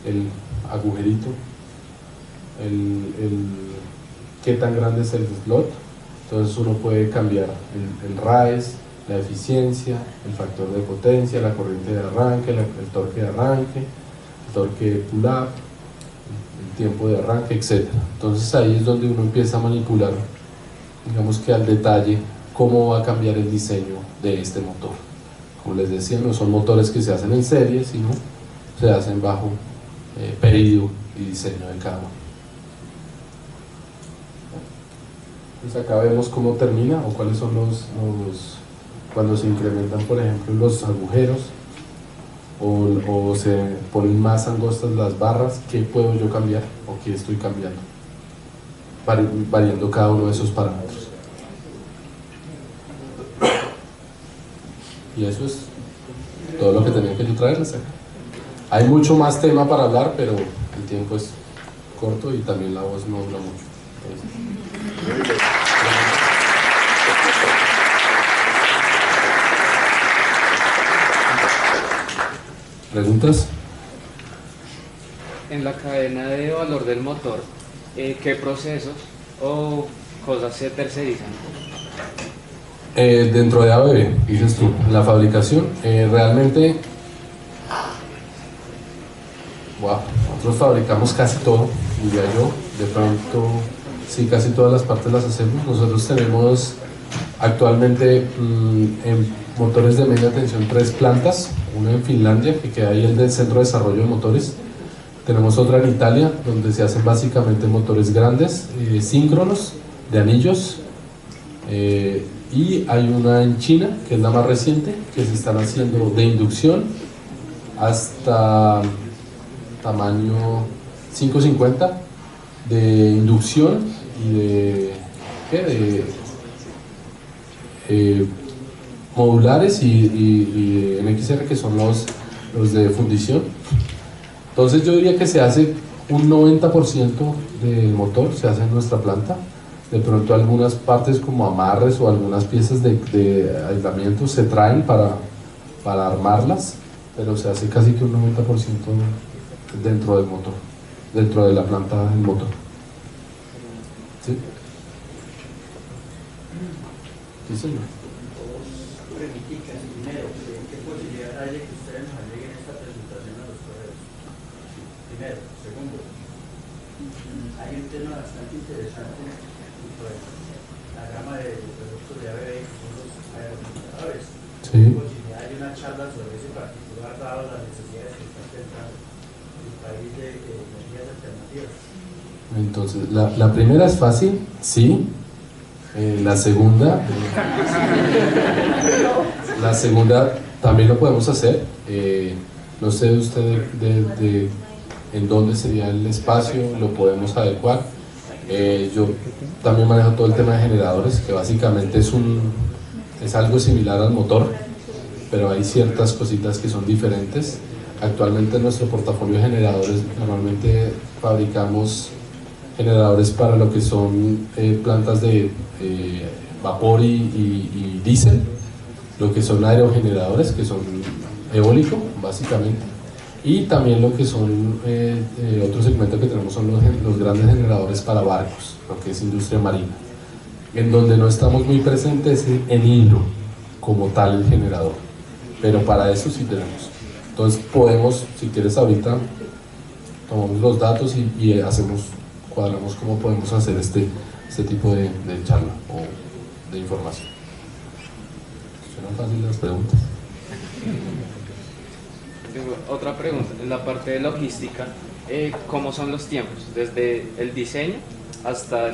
el agujerito, qué tan grande es el slot. Entonces uno puede cambiar el RAES, la eficiencia, el factor de potencia, la corriente de arranque, el torque de arranque, el torque de pull-up, el tiempo de arranque, etc. Entonces ahí es donde uno empieza a manipular, digamos que al detalle, cómo va a cambiar el diseño de este motor. Como les decía, no son motores que se hacen en serie, sino se hacen bajo pedido y diseño de cada uno. Entonces acá vemos cómo termina o cuáles son cuando se incrementan, por ejemplo, los agujeros o se ponen más angostas las barras, qué puedo yo cambiar o qué estoy cambiando, variando cada uno de esos parámetros. Y eso es todo lo que tenía que yo traerles acá. Hay mucho más tema para hablar, pero el tiempo es corto y también la voz no dura mucho. Entonces, ¿preguntas?
En la cadena de valor del motor, ¿qué procesos o cosas se tercerizan?
Dentro de ABB, dices tú, la fabricación, realmente, wow, nosotros fabricamos casi todo, diría yo, de pronto, sí, casi todas las partes las hacemos. Nosotros tenemos actualmente en motores de media tensión 3 plantas, una en Finlandia, que queda ahí el del Centro de Desarrollo de Motores. Tenemos otra en Italia, donde se hacen básicamente motores grandes, síncronos, de anillos, y hay una en China, que es la más reciente, que se están haciendo de inducción hasta tamaño 550, de inducción y de modulares y NXR, que son los de fundición. Entonces yo diría que se hace un 90% del motor, se hace en nuestra planta. De pronto algunas partes como amarres o algunas piezas de aislamiento se traen para armarlas, pero se hace casi que un 90% dentro del motor, dentro de la planta del motor. ¿Sí? Sí, señor.
Dos preguntitas. Primero, ¿qué posibilidad hay de que ustedes nos agreguen esta presentación a los correos? Primero. Segundo, hay un tema bastante interesante, pues, la gama de productos de ABB, que son los aerogeneradores.
Sí.
¿Qué posibilidad hay de una charla sobre ese particular, dado las necesidades que está enfrentando el país de energías alternativas?
Entonces, la primera es fácil, sí. La segunda también lo podemos hacer. No sé usted en dónde sería el espacio, lo podemos adecuar. Yo también manejo todo el tema de generadores, que básicamente es algo similar al motor, pero hay ciertas cositas que son diferentes. Actualmente en nuestro portafolio de generadores normalmente fabricamos generadores para lo que son plantas de vapor y diésel, lo que son aerogeneradores, que son eólico básicamente, y también lo que son otro segmento que tenemos son los grandes generadores para barcos, lo que es industria marina. En donde no estamos muy presentes en hilo como tal el generador, pero para eso sí tenemos. Entonces podemos, si quieres ahorita tomamos los datos y cuadramos cómo podemos hacer este tipo de charla o de información. ¿Suenan fáciles las preguntas?
Tengo otra pregunta, en la parte de logística, ¿cómo son los tiempos? Desde el diseño hasta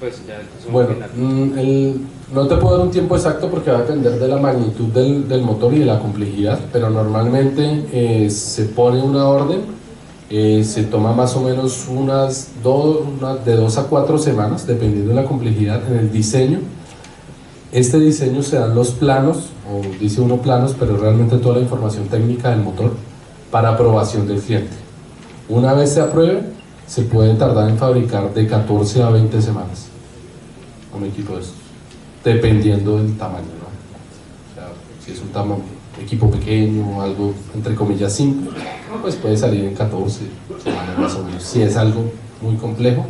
pues ya el consumo
bueno,
final.
no te puedo dar un tiempo exacto porque va a depender de la magnitud del motor y de la complejidad, pero normalmente se pone una orden. Se toma más o menos de 2 a 4 semanas, dependiendo de la complejidad en el diseño. Este diseño se dan los planos, o dice uno planos, pero realmente toda la información técnica del motor para aprobación del cliente. Una vez se apruebe, se puede tardar en fabricar de 14 a 20 semanas un equipo de estos, dependiendo del tamaño, ¿no? O sea, si es un equipo pequeño, algo entre comillas simple, pues puede salir en 14 semanas más o menos. Si es algo muy complejo,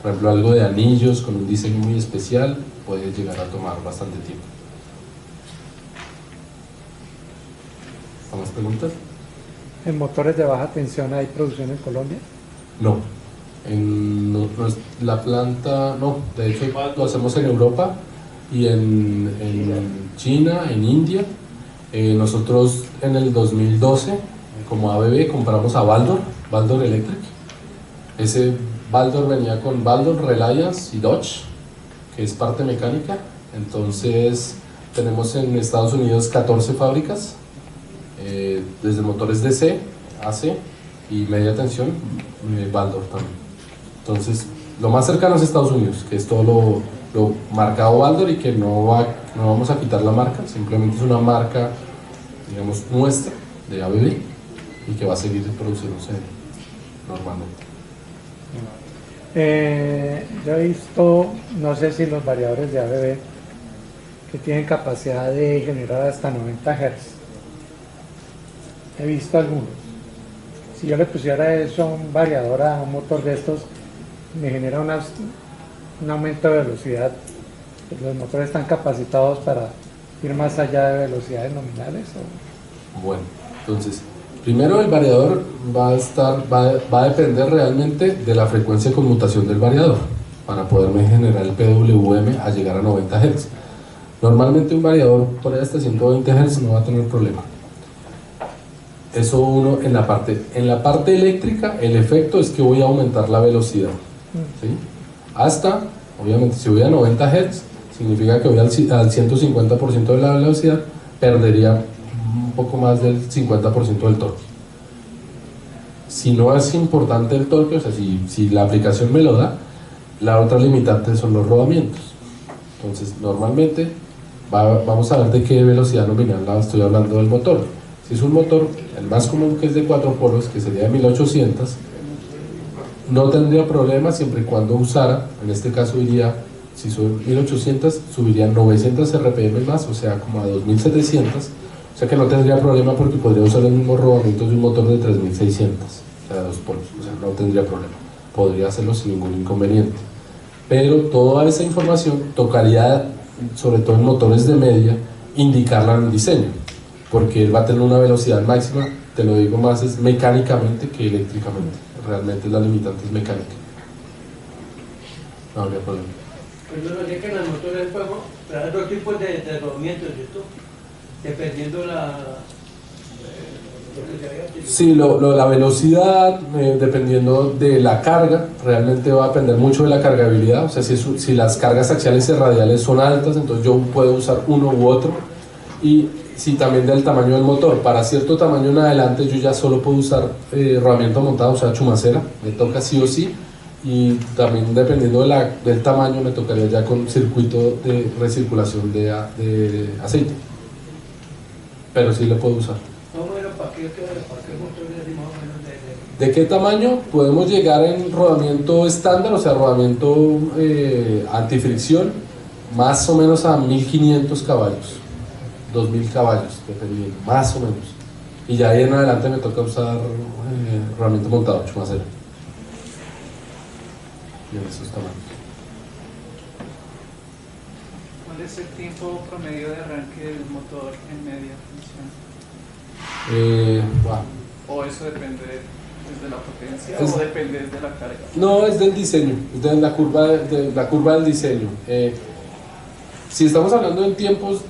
por ejemplo algo de anillos con un diseño muy especial, puede llegar a tomar bastante tiempo. ¿Más preguntas?
¿En motores de baja tensión hay producción en Colombia?
No. La planta, no, de hecho lo hacemos en Europa y en China, en India. Nosotros en el 2012, como ABB, compramos a Baldor Electric. Ese Baldor venía con Baldor, Reliance y Dodge, que es parte mecánica. Entonces tenemos en Estados Unidos 14 fábricas, desde motores DC, AC y media tensión, Baldor también. Entonces lo más cercano es Estados Unidos, que es todo lo marcado Baldor y que no vamos a quitar la marca, simplemente es una marca, digamos, nuestra de ABB y que va a seguir produciéndose normalmente.
Yo he visto, no sé si los variadores de ABB que tienen capacidad de generar hasta 90 Hz. He visto algunos. Si yo le pusiera eso a un variador, a un motor de estos, me genera un aumento de velocidad. ¿Los motores están capacitados para ir más allá de velocidades nominales?
Bueno, entonces, Primero, el variador va a depender realmente de la frecuencia de conmutación del variador para poderme generar el PWM a llegar a 90 Hz. Normalmente un variador por ahí hasta 120 Hz no va a tener problema. Eso uno en la parte eléctrica, el efecto es que voy a aumentar la velocidad, ¿sí? Hasta, obviamente, si voy a 90 Hz, significa que voy al 150% de la velocidad, perdería un poco más del 50% del torque. Si no es importante el torque, o sea, si la aplicación me lo da, la otra limitante son los rodamientos. Entonces, normalmente, vamos a ver de qué velocidad nominal estoy hablando del motor. Si es un motor, el más común, que es de 4 polos, que sería de 1800, no tendría problema siempre y cuando usara, en este caso iría, si son 1800, subiría 900 RPM más, o sea, como a 2700, o sea que no tendría problema porque podría usar los mismos rodamientos de un motor de 3600, o sea, 2 polos, o sea, no tendría problema, podría hacerlo sin ningún inconveniente. Pero toda esa información tocaría, sobre todo en motores de media, indicarla en el diseño, porque él va a tener una velocidad máxima, te lo digo más, es mecánicamente que eléctricamente. Realmente la limitante es mecánica. No habría problema.
Pues yo no sé que en los motores de fuego trae dos tipos de rodamientos, ¿cierto? Dependiendo lo que se haya utilizado.
Sí, la velocidad, dependiendo de la carga, realmente va a depender mucho de la cargabilidad. O sea, si las cargas axiales y radiales son altas, entonces yo puedo usar uno u otro. Y sí, también del tamaño del motor. Para cierto tamaño en adelante yo ya solo puedo usar rodamiento montado, o sea, chumacera, me toca sí o sí, y también dependiendo del tamaño me tocaría ya con circuito de recirculación de aceite, pero sí lo puedo usar.
No, bueno, ¿para qué motores así más o menos
¿De qué tamaño? Podemos llegar en rodamiento estándar, o sea, rodamiento antifricción, más o menos a 1500 caballos. 2000 caballos, dependiendo, más o menos. Y ya ahí en adelante me toca usar rodamiento montado, chumacera. Y en esos tamaños.
¿Cuál es el tiempo promedio de arranque del motor en media tensión? ¿O eso depende desde la potencia o depende desde la carga?
No, es del diseño, es de la curva del diseño. Si estamos hablando en tiempos,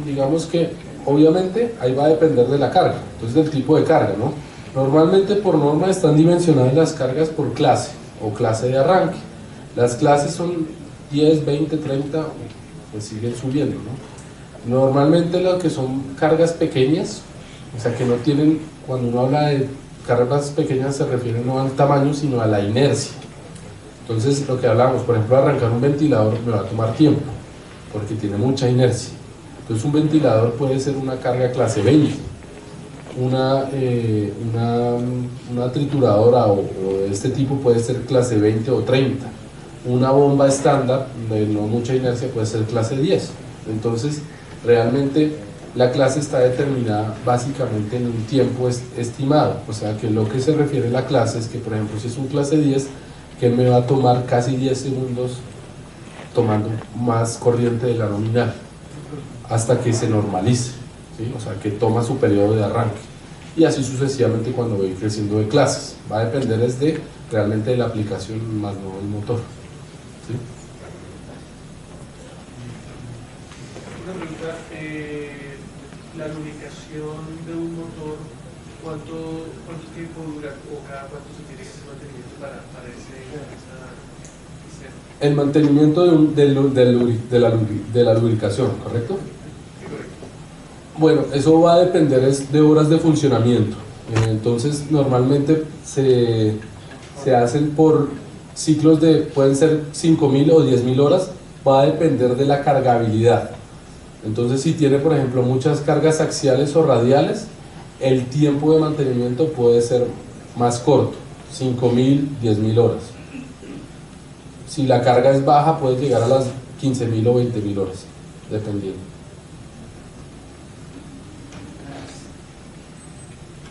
digamos que obviamente ahí va a depender de la carga, entonces del tipo de carga, ¿no? Normalmente por norma están dimensionadas las cargas por clase o clase de arranque. Las clases son 10, 20, 30, pues siguen subiendo, ¿no? Normalmente lo que son cargas pequeñas, o sea que no tienen, cuando uno habla de cargas pequeñas se refiere no al tamaño sino a la inercia. Entonces lo que hablamos, por ejemplo, arrancar un ventilador me va a tomar tiempo porque tiene mucha inercia. Entonces un ventilador puede ser una carga clase 20, una trituradora o de este tipo puede ser clase 20 o 30, una bomba estándar de no mucha inercia puede ser clase 10. Entonces realmente la clase está determinada básicamente en un tiempo estimado, o sea que lo que se refiere a la clase es que, por ejemplo, si es un clase 10, que me va a tomar casi 10 segundos tomando más corriente de la nominal hasta que se normalice, ¿sí? O sea que toma su periodo de arranque y así sucesivamente cuando voy creciendo de clases. Va a depender realmente de la aplicación más no del motor, ¿sí?
Una pregunta, la lubricación de un motor, ¿cuánto tiempo dura o cada cuánto se tiene que hacer mantenimiento para
el mantenimiento de la lubricación, ¿correcto?
Sí, correcto.
Bueno, eso va a depender de horas de funcionamiento. Entonces normalmente se hacen por ciclos pueden ser 5000 o 10000 horas, va a depender de la cargabilidad. Entonces si tiene, por ejemplo, muchas cargas axiales o radiales, el tiempo de mantenimiento puede ser más corto, 5000, 10000 horas. Si la carga es baja puede llegar a las 15000 o 20000 horas, dependiendo.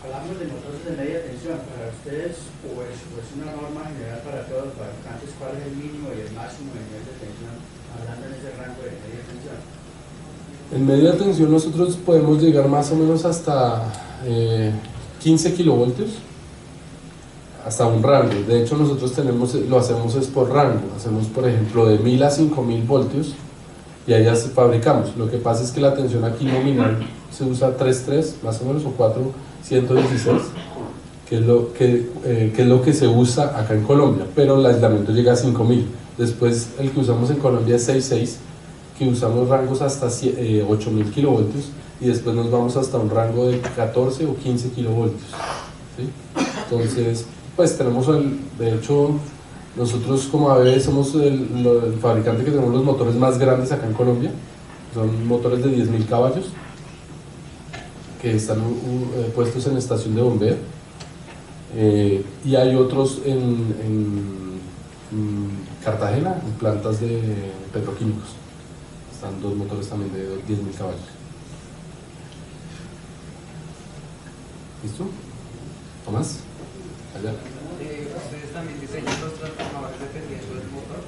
Hablamos de motores de media tensión. Para ustedes, o es una norma general para todos los fabricantes, ¿cuál es el mínimo y el máximo de nivel de tensión, hablando en ese rango de media tensión?
En media tensión nosotros podemos llegar más o menos hasta 15 kilovoltios hasta un rango. De hecho, nosotros lo hacemos es por rango. Hacemos, por ejemplo, de 1000 a 5000 voltios y allá fabricamos. Lo que pasa es que la tensión aquí nominal se usa 3.3 más o menos, o 4.116, que es lo que se usa acá en Colombia, pero el aislamiento llega a 5000. Después el que usamos en Colombia es 6.6, que usamos rangos hasta 8000 kilovoltios, y después nos vamos hasta un rango de 14 o 15 kilovoltios, ¿sí? Entonces, pues tenemos de hecho, nosotros como ABB somos el fabricante que tenemos los motores más grandes acá en Colombia. Son motores de 10.000 caballos que están puestos en estación de bombeo, y hay otros en Cartagena, en plantas de petroquímicos. Están 2 motores también de 10.000 caballos. ¿Listo? ¿Tomás? Allá.
¿Ustedes también diseñan los transformadores dependiendo del motor?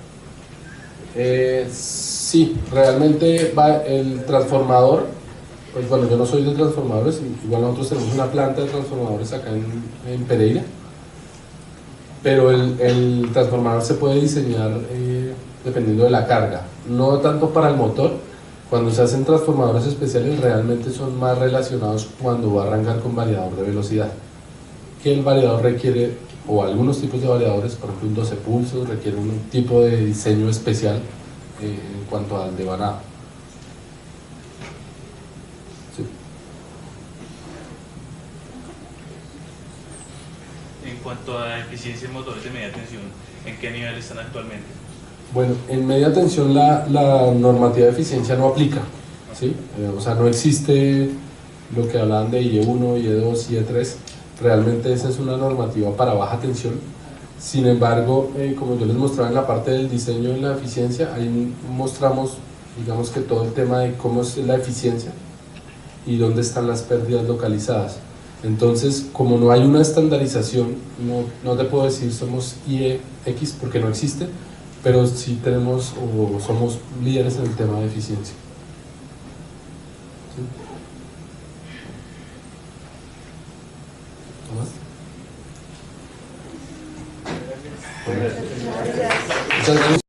Sí, realmente el transformador, pues bueno, yo no soy de transformadores, igual nosotros tenemos una planta de transformadores acá en Pereira, pero el transformador se puede diseñar dependiendo de la carga, no tanto para el motor. Cuando se hacen transformadores especiales realmente son más relacionados cuando va a arrancar con variador de velocidad, que el variador requiere, o algunos tipos de variadores, por ejemplo un 12 pulsos, requiere un tipo de diseño especial en cuanto al devanado. Sí.
En cuanto a eficiencia de motores de media tensión, ¿en qué nivel están actualmente?
Bueno, en media tensión la normativa de eficiencia no aplica, ¿sí? O sea, no existe lo que hablaban de IE1, IE2, IE3. Realmente esa es una normativa para baja tensión. Sin embargo, como yo les mostraba en la parte del diseño de la eficiencia, ahí mostramos, digamos, que todo el tema de cómo es la eficiencia y dónde están las pérdidas localizadas. Entonces, como no hay una estandarización, no te puedo decir somos IEX porque no existe, pero sí tenemos o somos líderes en el tema de eficiencia. ¿Sí? ¿Tomás? Muchas gracias.